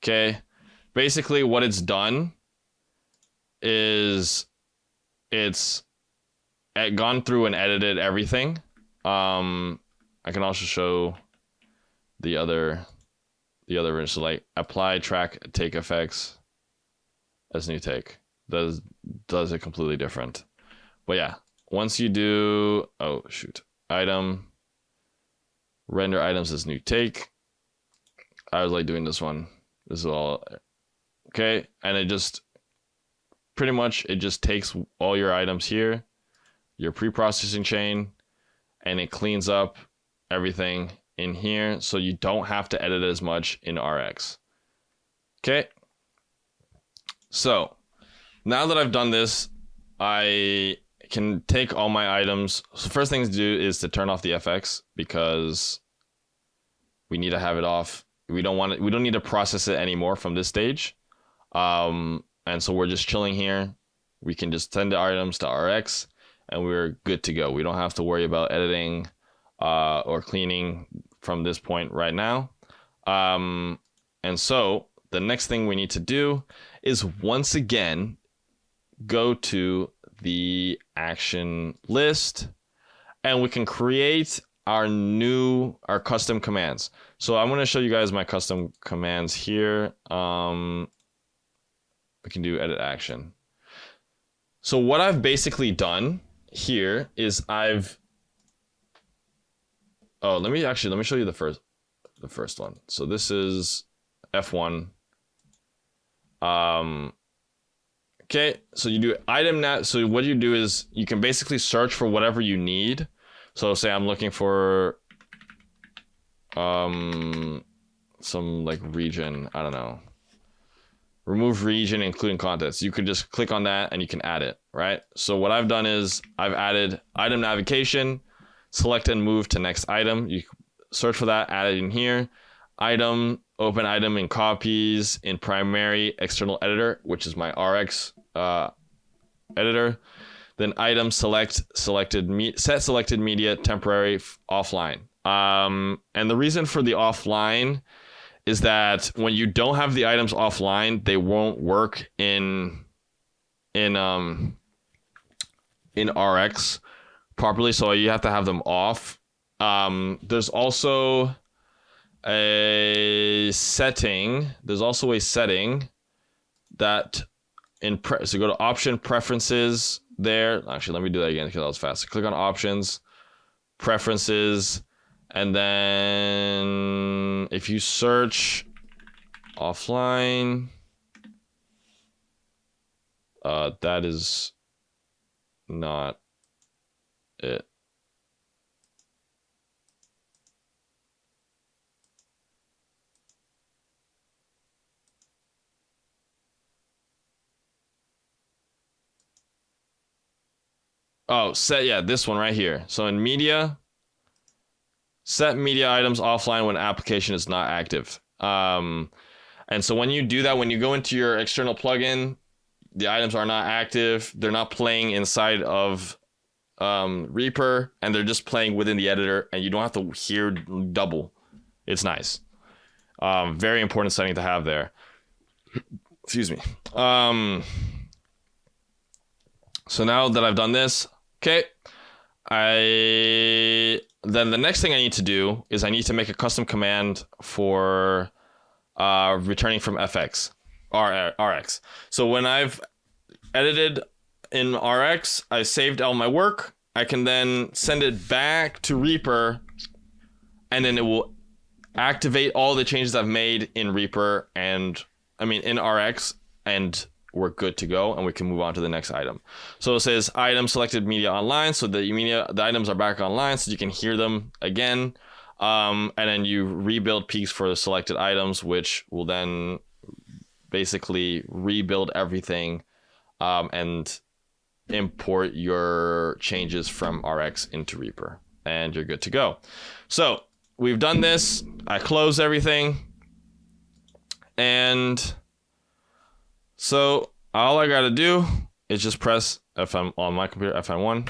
Okay. Basically what it's done is it's gone through and edited everything. I can also show the other version. So like apply track, take effects as new take. Does it completely different. But yeah, once you do, item, render items as new take. I was like doing this one. This is all okay, and it just pretty much takes all your items here, your pre-processing chain, and it cleans up everything in here, so you don't have to edit as much in RX. Okay. So now that I've done this, I can take all my items. So first thing to do is to turn off the FX, because we need to have it off. We don't need to process it anymore from this stage. And so we're just chilling here. We can just send the items to RX and we're good to go. We don't have to worry about editing or cleaning from this point right now. And so the next thing we need to do is once again go to the action list, and we can create our custom commands. So I'm going to show you guys my custom commands here. We can do edit action. So what I've basically done here is let me show you the first one. So this is F1. Okay, so you do item so what you do is you can basically search for whatever you need. So say I'm looking for some like region, I don't know. Remove region including contents. You could just click on that and you can add it, right? So what I've done is I've added item navigation, select and move to next item. You search for that, add it in here. Item, open item in copies in primary external editor, which is my RX editor. Then item set selected media temporary offline. And the reason for the offline is that when you don't have the items offline, they won't work in RX properly. So you have to have them off There's also a setting. There's also a setting that so go to option preferences there. Actually, let me do that again because that was fast. So click on options, preferences, and then if you search offline, that is not it. Oh, this one right here. So in media, set media items offline when application is not active. And so when you do that, when you go into your external plugin, the items are not active. They're not playing inside of Reaper, and they're just playing within the editor, and you don't have to hear double. It's nice. Very important setting to have there. Excuse me. So now that I've done this, okay, then the next thing I need to do is I need to make a custom command for returning from RX. So when I've edited in RX, I saved all my work. I can then send it back to Reaper, and then it will activate all the changes I've made in Reaper in RX, and we're good to go, and we can move on to the next item. So it says item selected media online, so the items are back online, so you can hear them again. And then you rebuild peaks for the selected items, which will then basically rebuild everything and import your changes from RX into Reaper, and you're good to go. So we've done this. I close everything, and so all I gotta do is just press FM on my computer, F1,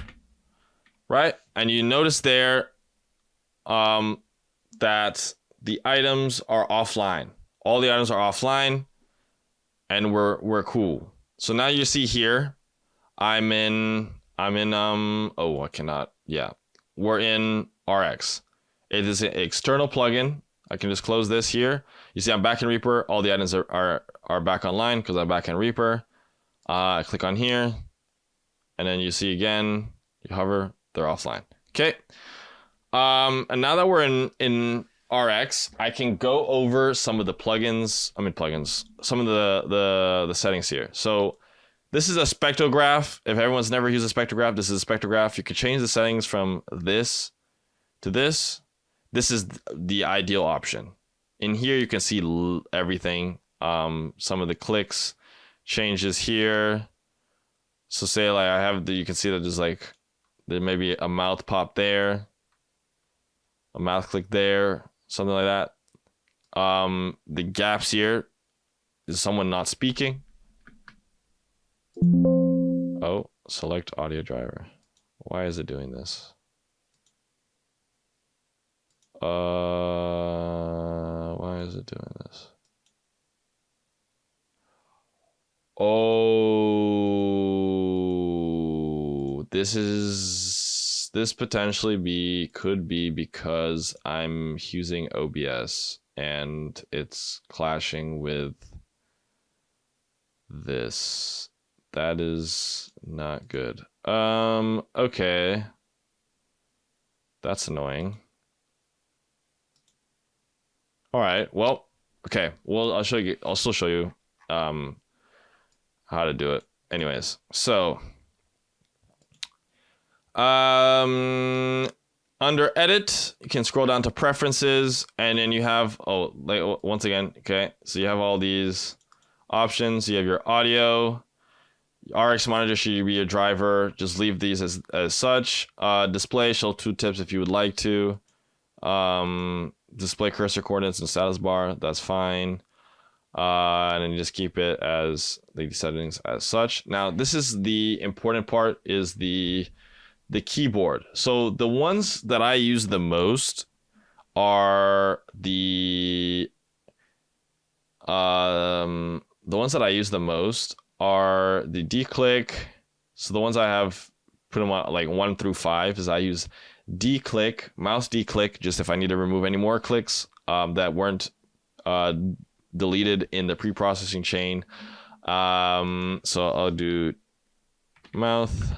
right? And you notice there that the items are offline. All the items are offline, and we're cool. So now you see here, we're in RX. It is an external plugin. I can just close this here. You see I'm back in Reaper. All the items are back online because I'm back in Reaper. I click on here, and then you see again, you hover, they're offline. Okay. And now that we're in RX, I can go over some of the some of the settings here. So this is a spectrograph. If everyone's never used a spectrograph, this is a spectrograph. You could change the settings from this to this. This is the ideal option. In here, you can see everything. Some of the clicks, changes here. So say like I have you can see that there may be a mouth pop there, a mouth click there, something like that. The gaps here is someone not speaking. Oh, select audio driver. Why is it doing this? Why is it doing this? Oh, this potentially could be because I'm using OBS and it's clashing with this. That is not good. Okay. That's annoying. All right. Well, okay. Well, I'll still show you how to do it. Anyways, so under edit, you can scroll down to preferences, and then you have once again, okay. So you have all these options. You have your audio. RX monitor should be your driver. Just leave these as such. Display, show tooltips if you would like to. Display cursor coordinates and status bar, that's fine. And then you just keep it as the settings as such. Now this is the important part, is the keyboard. So the ones that I use the most are the D-click. So the ones I have put them on like 1 through 5 is I use D-click, mouse D-click, just if I need to remove any more clicks that weren't deleted in the pre-processing chain. So I'll do mouth.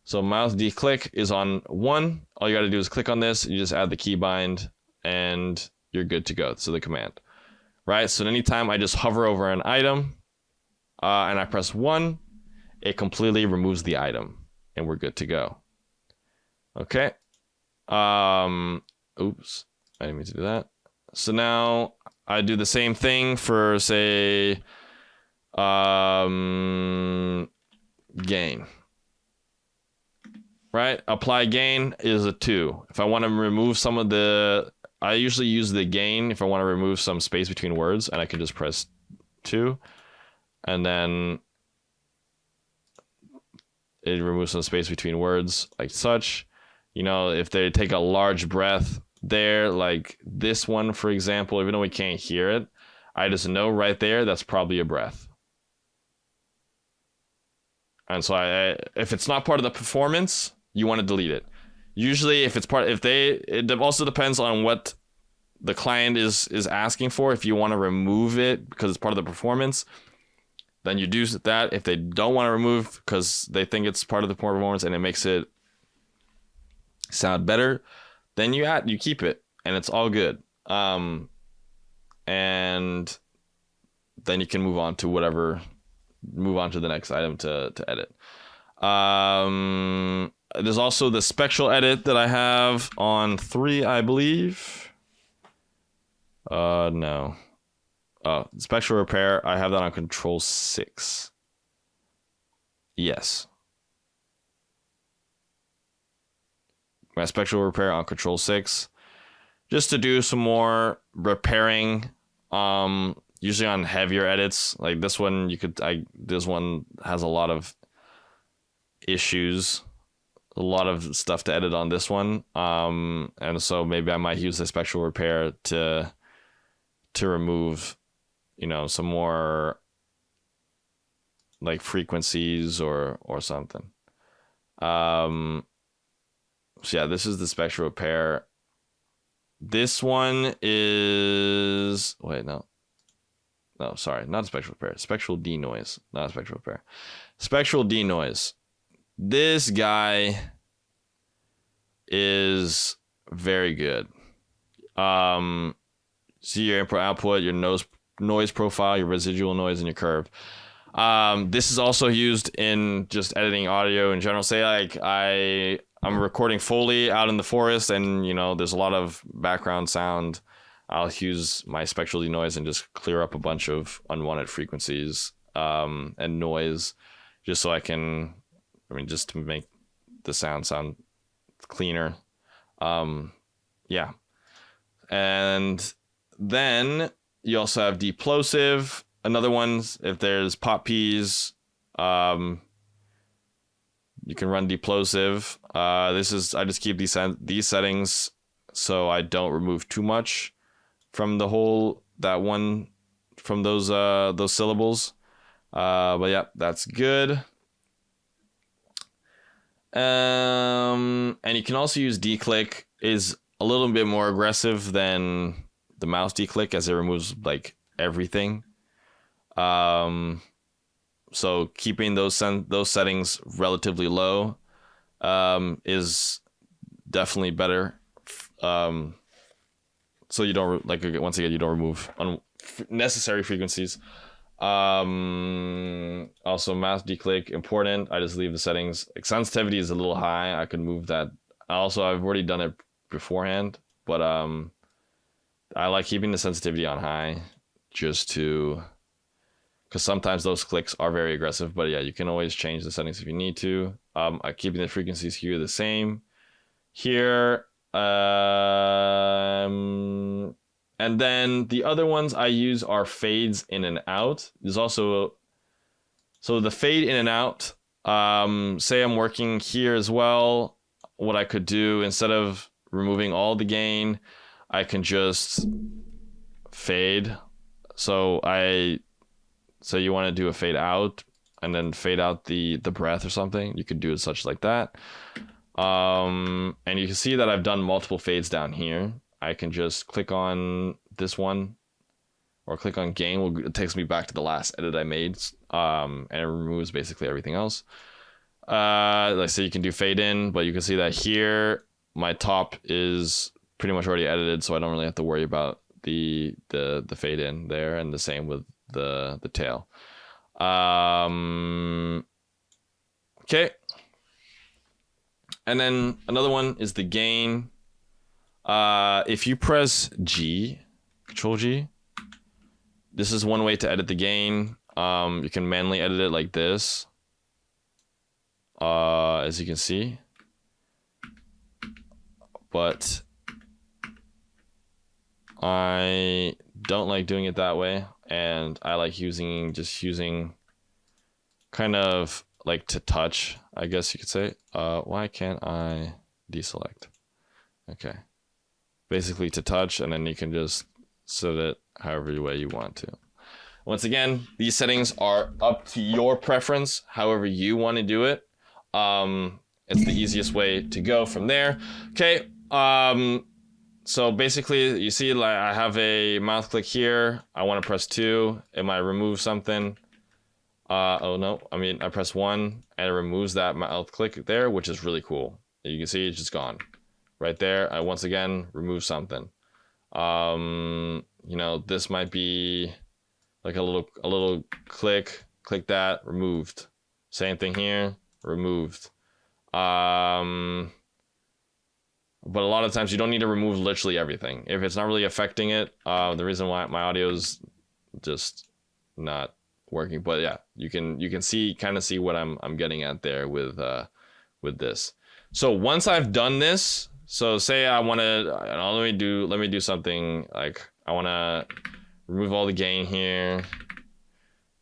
So mouse D-click is on 1. All you got to do is click on this. You just add the keybind and you're good to go. So the command, right? So anytime I just hover over an item and I press 1, it completely removes the item and we're good to go. Okay. Oops, I didn't mean to do that. So now I do the same thing for, say, gain. Right? Apply gain is a 2. If I want to remove some of the, I usually use the gain if I want to remove some space between words, and I can just press 2, and then it removes some space between words like such. You know, if they take a large breath there, like this one, for example, even though we can't hear it, I just know right there that's probably a breath. And so if it's not part of the performance, you want to delete it. Usually if it's part, it also depends on what the client is asking for. If you want to remove it because it's part of the performance, then you do that. If they don't want to remove because they think it's part of the performance and it makes it sound better, then you keep it and it's all good. And then you can move on to the next item to edit. There's also the spectral edit that I have on 3, I believe. No. Spectral repair, I have that on Control 6. Yes. My spectral repair on Control 6. Just to do some more repairing. Usually on heavier edits. Like this one, this one has a lot of issues. A lot of stuff to edit on this one. And so maybe I might use the spectral repair to remove, some more like frequencies or something. So yeah, this is the spectral repair. This one is, no, sorry, not spectral repair. Spectral denoise, not spectral repair. Spectral denoise. This guy is very good. See your input output, your noise profile, your residual noise, and your curve. This is also used in just editing audio in general. Say like I'm recording Foley out in the forest and there's a lot of background sound. I'll use my spectral denoise and just clear up a bunch of unwanted frequencies and noise just so I can, just to make the sound cleaner. Yeah. And then you also have deplosive. Another one, if there's pop Ps, you can run deplosive. I just keep these settings so I don't remove too much from from those syllables. But yeah, that's good. And you can also use D-click. Is a little bit more aggressive than the mouse D-click as it removes like everything. So keeping those settings relatively low is definitely better. So you don't once again you don't remove unnecessary frequencies. Also mouse D-click important. I just leave the settings. Like, sensitivity is a little high. I could move that. Also, I've already done it beforehand, but I like keeping the sensitivity on high just because sometimes those clicks are very aggressive. But yeah, you can always change the settings if you need to. I'm keeping the frequencies here the same. Here, and then the other ones I use are fades in and out. There's also the fade in and out. Say I'm working here as well. What I could do, instead of removing all the gain, I can just fade. So you want to do a fade out. and then fade out the breath or something. You could do it such like that. And you can see that I've done multiple fades down here. I can just click on this one or click on gain. It takes me back to the last edit I made, and it removes basically everything else. Like say you can do fade in, but you can see that here my top is pretty much already edited, so I don't really have to worry about the fade in there, and the same with the tail. Okay. And then another one is the gain. If you press G, Control G, this is one way to edit the gain. You can manually edit it like this, as you can see. But I don't like doing it that way, and I like using kind of like to touch, I guess you could say. Why can't I deselect? Okay. Basically to touch, and then you can just set it however way you want to. Once again, these settings are up to your preference, however you want to do it. It's the easiest way to go from there. Okay. So basically you see like I have a mouth click here. I want to press 2. It might remove something. Oh no, I mean I press 1 and it removes that mouth click there, which is really cool. You can see it's just gone. Right there, I once again remove something. You know, this might be like a little click that, removed. Same thing here, removed. But a lot of times you don't need to remove literally everything. If it's not really affecting it, the reason why my audio is just not working. But yeah, you can kind of see what I'm getting at there with this. So once I've done this, so say I want to, let me do something like I want to remove all the gain here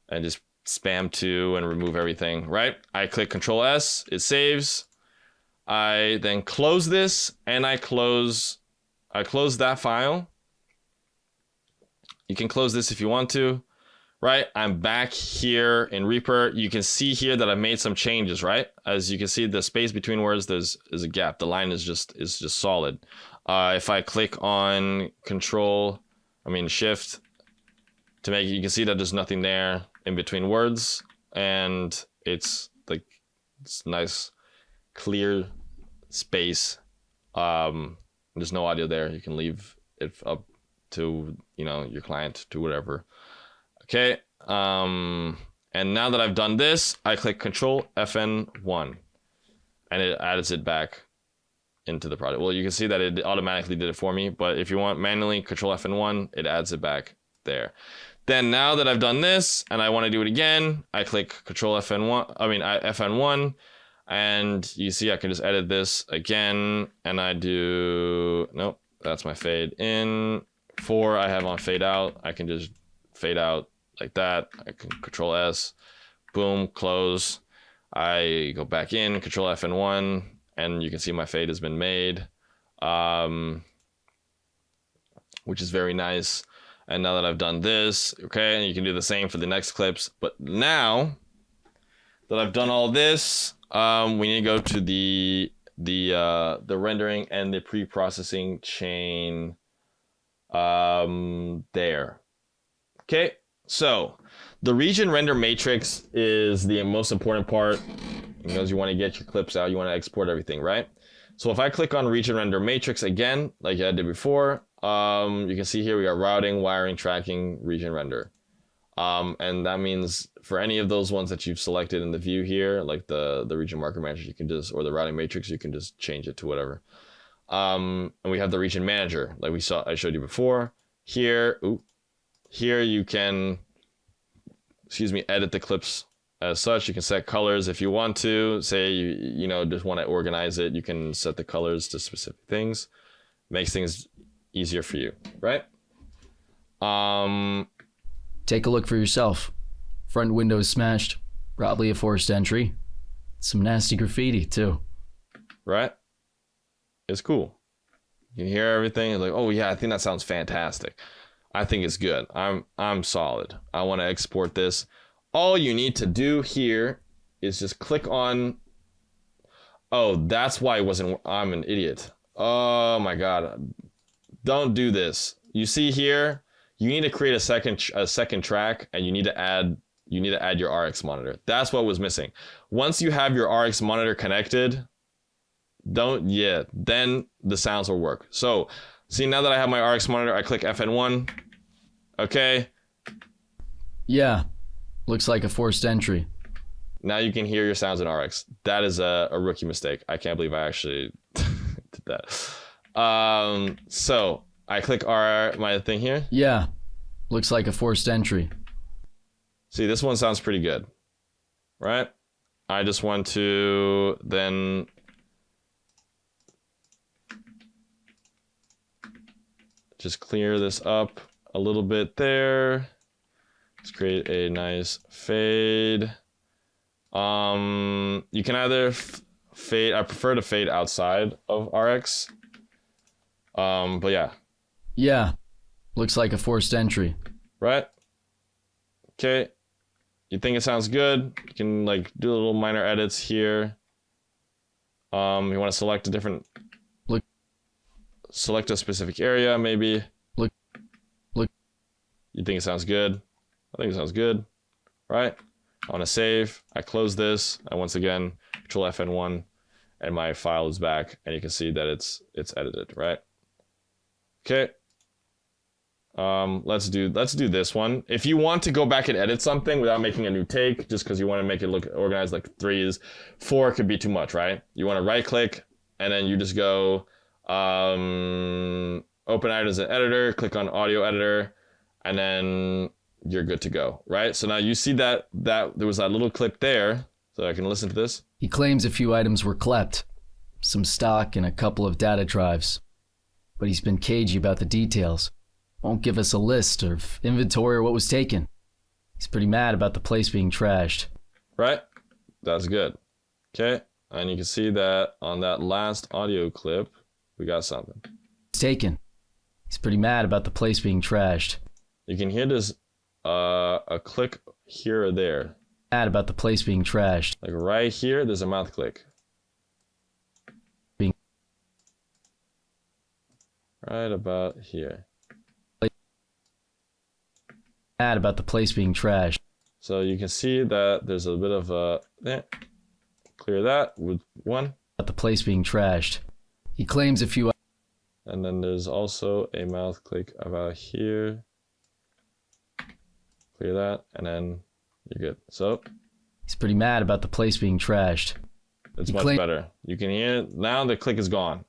and just spam 2 and remove everything, right? I click Control S, it saves. I then close this and I close that file. You can close this if you want to, right? I'm back here in Reaper. You can see here that I've made some changes, right? As you can see, the space between words, is a gap. The line is just solid. If I click on Shift to make it, you can see that there's nothing there in between words, and it's like it's nice, clear space. There's no audio there. You can leave it up to your client, to whatever. Okay. And now that I've done this, I click Control FN1 and it adds it back into the project. Well, you can see that it automatically did it for me, but if you want manually, Control FN1, it adds it back there. Then now that I've done this and I want to do it again, I click Control FN1, and you see I can just edit this again, and I do, nope, that's my fade in. 4 I have on fade out. I can just fade out like that. I can Control S, boom, close. I go back in, Control FN1, and you can see my fade has been made, which is very nice. And now that I've done this, okay, and you can do the same for the next clips. But now that I've done all this, we need to go to the rendering and the pre-processing chain there. Okay, so the region render matrix is the most important part because you want to get your clips out, you want to export everything, right? So if I click on region render matrix again, like I did before, you can see here we got routing, wiring, tracking, region render. And that means for any of those ones that you've selected in the view here, like the region marker manager, you can just, or the routing matrix, you can just change it to whatever. And we have the region manager, like I showed you before. Here you can, edit the clips as such. You can set colors if you want to. Say you just want to organize it, you can set the colors to specific things. Makes things easier for you, right? Take a look for yourself. Front window is smashed. Probably a forced entry. Some nasty graffiti too. Right? It's cool. You can hear everything. It's like, oh yeah, I think that sounds fantastic. I think it's good. I'm solid. I want to export this. all you need to do here is just click on, oh, that's why it wasn't, I'm an idiot. Oh my God. Don't do this. You see here, you need to create a second track, and you need to add your RX monitor. That's what was missing. Once you have your RX monitor connected, then the sounds will work. So see, now that I have my RX monitor, I click FN1. Okay. Yeah, looks like a forced entry. Now you can hear your sounds in RX. That is a rookie mistake. I can't believe I actually did that. So I click my thing here. Yeah, looks like a forced entry. See, this one sounds pretty good, right? I just want to then just clear this up a little bit there. Let's create a nice fade. You can either fade, I prefer to fade outside of RX. But yeah. Yeah, looks like a forced entry. Right? Okay. You think it sounds good? You can like do little minor edits here. You want to select a different, select a specific area maybe. Look. You think it sounds good? I think it sounds good, right? I want to save. I close this. I once again Control FN1, and my file is back, and you can see that it's edited, right? Okay. Let's do this one. If you want to go back and edit something without making a new take, just because you want to make it look organized, like 4 could be too much, right? You want to right click, and then you just go open items in editor, click on audio editor, and then you're good to go, right? So now you see that there was that little clip there, so I can listen to this. He claims a few items were clept, some stock and a couple of data drives, but he's been cagey about the details. Won't give us a list of inventory or what was taken. He's pretty mad about the place being trashed. Right? That's good. Okay, and you can see that on that last audio clip, we got something. It's taken. He's pretty mad about the place being trashed. You can hear this a click here or there. Mad about the place being trashed. Like right here, there's a mouth click. Right about here. Mad about the place being trashed. So you can see that there's a bit of a clear that with 1. About the place being trashed. He claims a few. And then there's also a mouth click about here. Clear that, and then you're good. So he's pretty mad about the place being trashed. It's much better. You can hear it. Now the click is gone.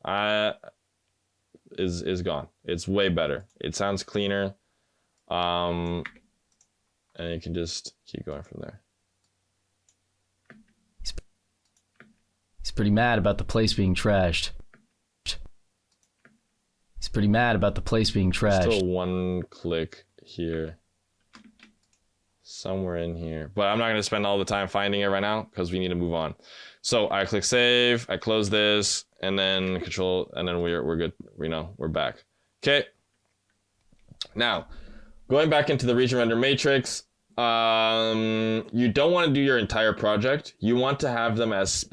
Is gone. It's way better. It sounds cleaner. And you can just keep going from there. He's pretty mad about the place being trashed. He's pretty mad about the place being trashed. Still 1 click here. Somewhere in here. But I'm not going to spend all the time finding it right now because we need to move on. So I click save, I close this, and then control, and then we're good. We're back. Okay. Now, going back into the region render matrix, you don't want to do your entire project. You want to have them as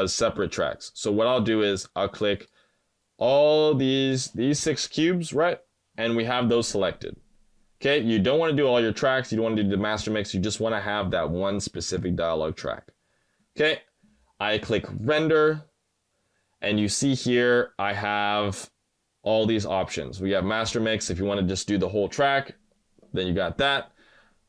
separate tracks. So what I'll do is I'll click all these 6 cubes, right? And we have those selected. Okay, you don't want to do all your tracks. You don't want to do the master mix. You just want to have that one specific dialogue track. Okay, I click render, and you see here I have all these options. We have master mix. If you want to just do the whole track, then you got that.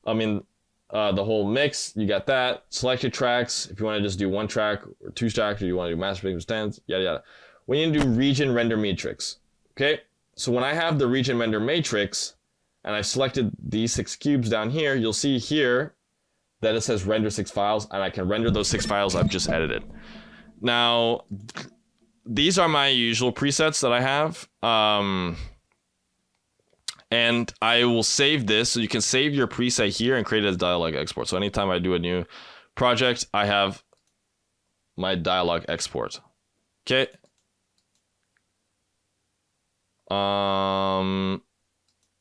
The whole mix, you got that. Selected tracks, if you want to just do 1 track or 2 tracks, or you want to do master mix with stands, yada yada. We need to do region render matrix. Okay, so when I have the region render matrix, and I've selected these 6 cubes down here, you'll see here that it says render 6 files, and I can render those 6 files I've just edited. Now, these are my usual presets that I have. And I will save this, so you can save your preset here and create it as dialog export. So anytime I do a new project, I have my dialog export. Okay.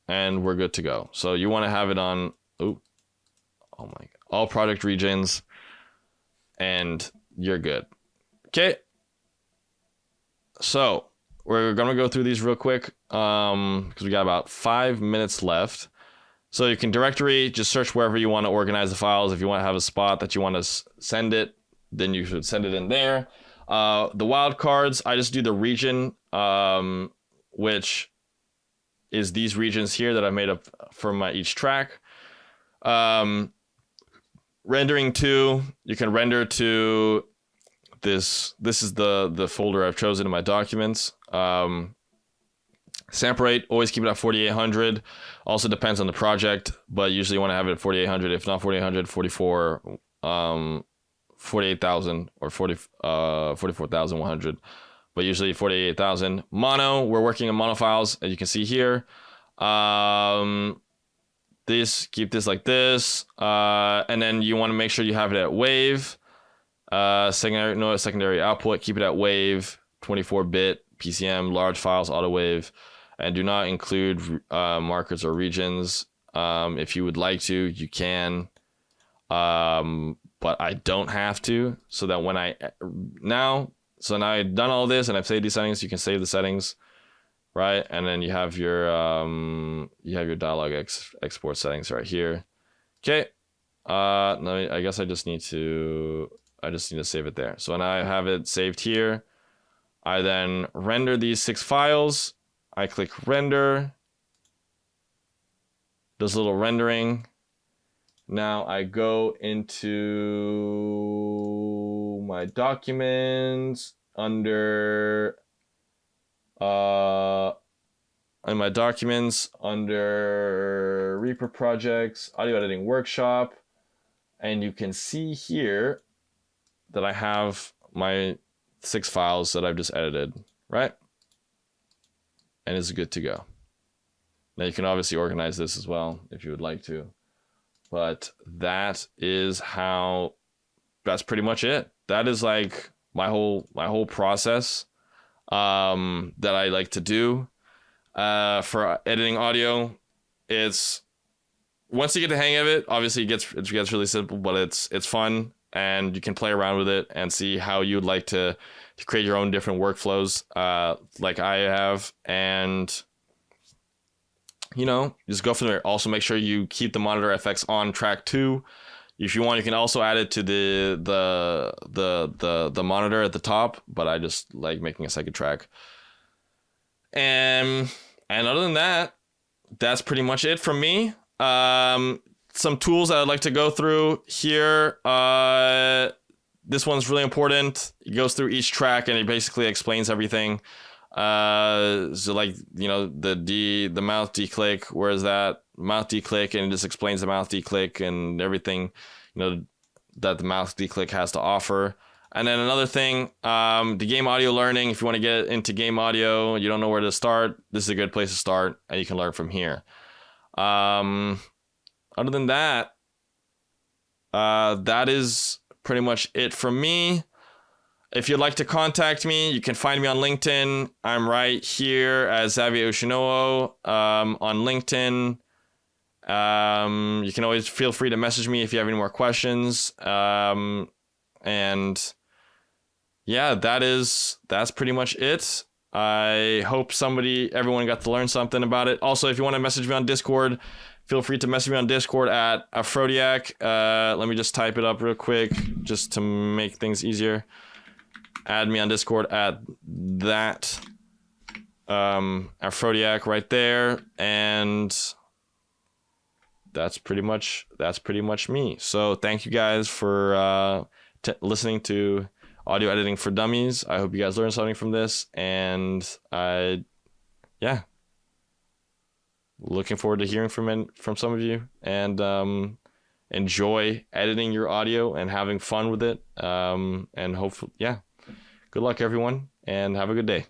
And we're good to go. So you want to have it on, oh my God. all project regions, and you're good. Okay. So we're gonna go through these real quick because we got about 5 minutes left. So you can directory, just search wherever you want to organize the files. If you want to have a spot that you want to send it, then you should send it in there. The wildcards, I just do the region, which is these regions here that I made up for my each track. Rendering to, you can render to this is the folder I've chosen in my documents. Sample rate, always keep it at 4800. Also depends on the project, but usually you want to have it at 4800. If not 4800, 48,000 or 44,100, but usually 48,000. Mono, we're working on mono files, as you can see here. Keep this like this, and then you want to make sure you have it at wave. Secondary output, keep it at wave, 24-bit PCM, large files, auto wave, and do not include markers or regions. If you would like to, you can, but I don't have to. So that when now I've done all this and I've saved these settings, you can save the settings, right? And then you have your dialog export settings right here. Okay. I guess I just need to save it there. So when I have it saved here, I then render these 6 files. I click render. Does a little rendering. Now I go into my documents under Reaper projects, audio editing workshop, and you can see here that I have my 6 files that I've just edited, right? And it's good to go. Now you can obviously organize this as well if you would like to, but that's pretty much it. That is like my whole process that I like to do for editing audio. It's once you get the hang of it, obviously it gets really simple, but it's fun, and you can play around with it and see how you'd like to create your own different workflows, like I have, and just go from there. Also, make sure you keep the monitor FX on track 2. If you want, you can also add it to the monitor at the top, but I just like making a second track. And other than that, that's pretty much it from me. Some tools that I'd like to go through here. This one's really important. It goes through each track and it basically explains everything. So like, the mouth declick, where is that? Mouth declick, and it just explains the mouth declick and everything, that the mouth declick has to offer. And then another thing, the game audio learning. If you want to get into game audio, you don't know where to start, this is a good place to start, and you can learn from here. Other than that, that is pretty much it from me. If you'd like to contact me, you can find me on LinkedIn. I'm right here as Xavier Oshinowo on LinkedIn. You can always feel free to message me if you have any more questions. And yeah, that's pretty much it. I hope everyone got to learn something about it. Also, if you want to message me on Discord, feel free to message me on Discord at Aphrodisiac. Let me just type it up real quick just to make things easier. Add me on Discord at that Aphrodisiac right there, and that's pretty much me. So thank you guys for listening to Audio Editing for Dummies. I hope you guys learned something from this, and looking forward to hearing from some of you, and enjoy editing your audio and having fun with it, and hopefully, good luck everyone, and have a good day.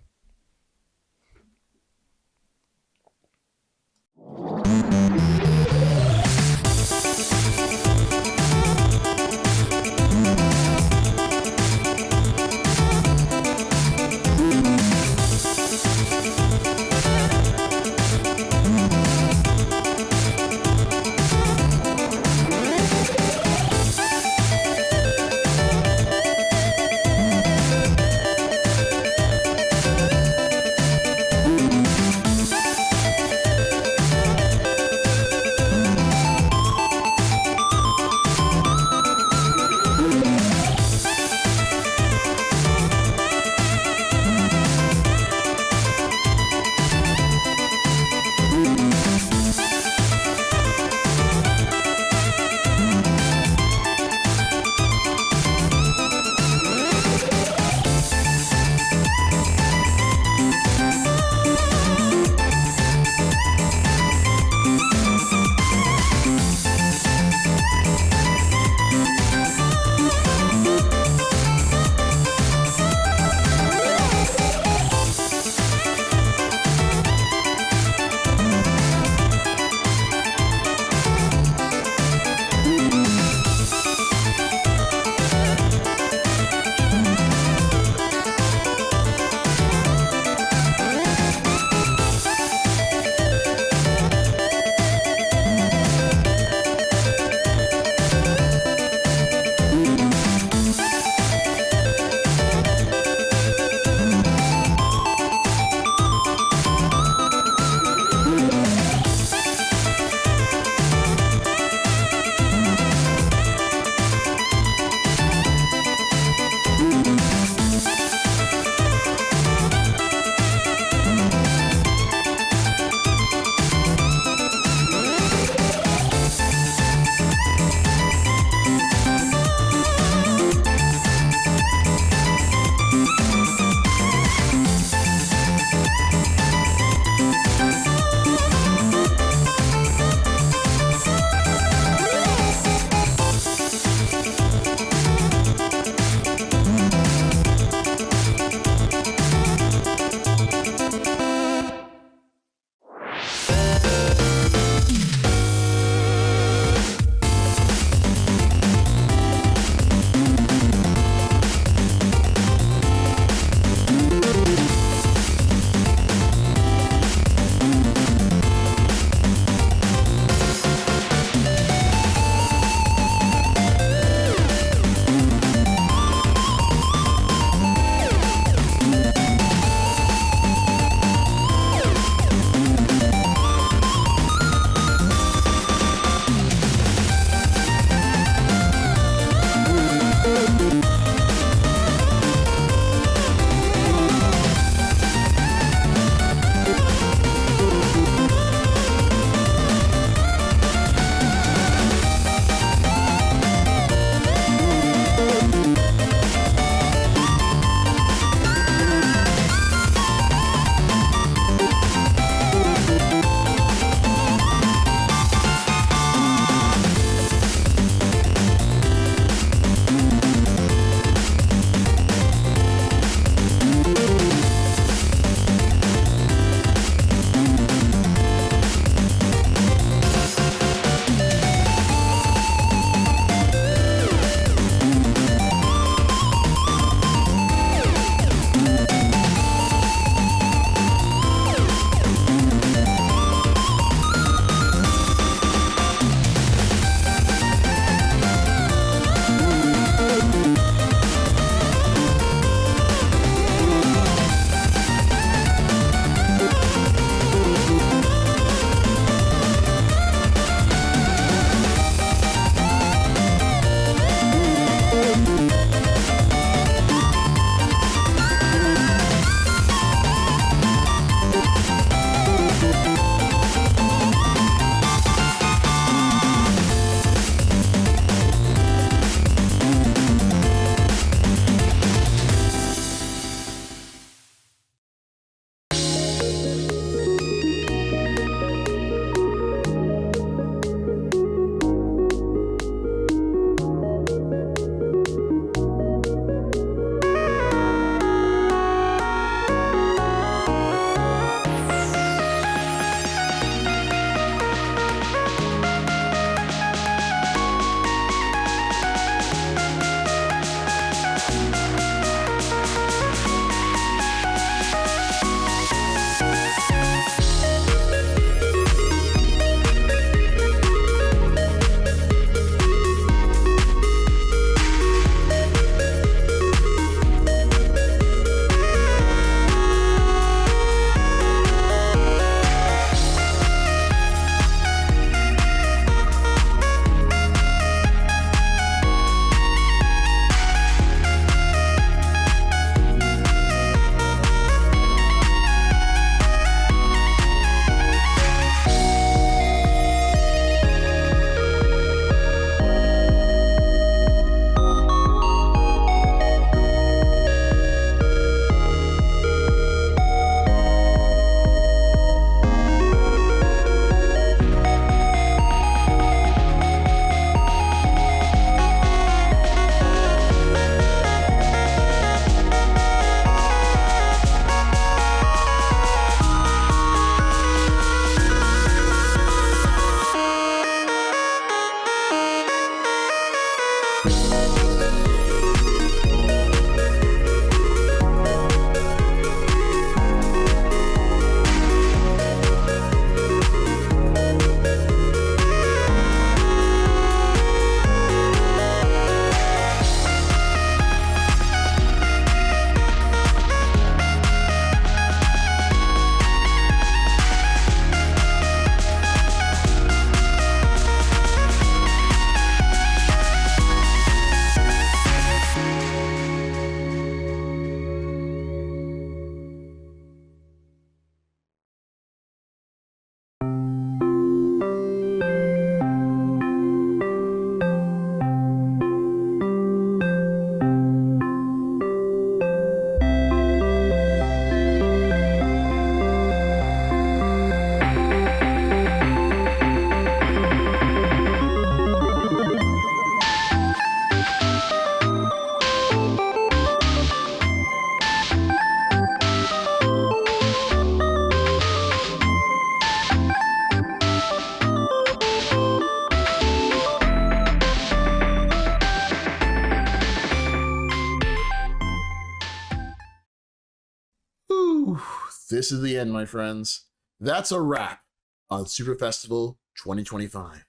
This is the end, my friends. That's a wrap on Super Festival 2025.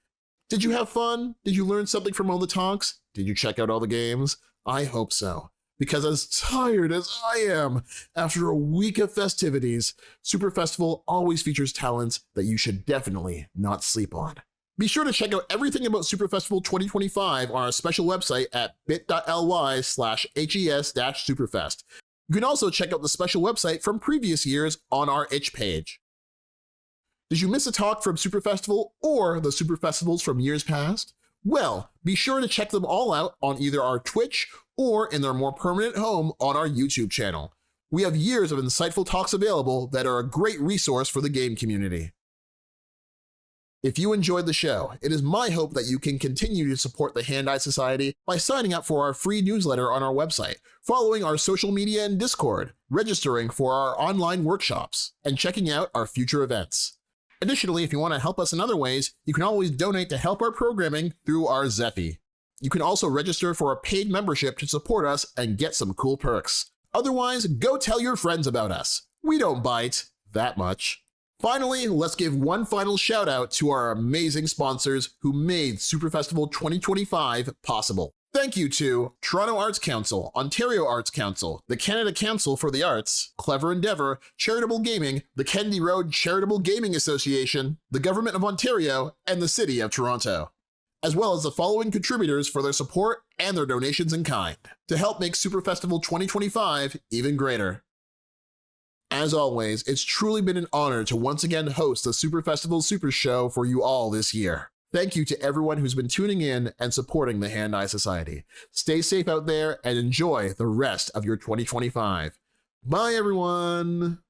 Did you have fun? Did you learn something from all the talks? Did you check out all the games? I hope so. Because as tired as I am after a week of festivities, Super Festival always features talents that you should definitely not sleep on. Be sure to check out everything about Super Festival 2025 on our special website at bit.ly/HES-Superfest. You can also check out the special website from previous years on our itch page. Did you miss a talk from Super Festival or the Super Festivals from years past? Well, be sure to check them all out on either our Twitch or in their more permanent home on our YouTube channel. We have years of insightful talks available that are a great resource for the game community. If you enjoyed the show, it is my hope that you can continue to support the Hand-Eye Society by signing up for our free newsletter on our website, following our social media and Discord, registering for our online workshops, and checking out our future events. Additionally, if you want to help us in other ways, you can always donate to help our programming through our Zephy. You can also register for a paid membership to support us and get some cool perks. Otherwise, go tell your friends about us. We don't bite that much. Finally, let's give one final shout out to our amazing sponsors who made Super Festival 2025 possible. Thank you to Toronto Arts Council, Ontario Arts Council, the Canada Council for the Arts, Clever Endeavour, Charitable Gaming, the Kennedy Road Charitable Gaming Association, the Government of Ontario, and the City of Toronto, as well as the following contributors for their support and their donations in kind, to help make Super Festival 2025 even greater. As always, it's truly been an honor to once again host the Super Festival Super Show for you all this year. Thank you to everyone who's been tuning in and supporting the Hand-Eye Society. Stay safe out there and enjoy the rest of your 2025. Bye, everyone!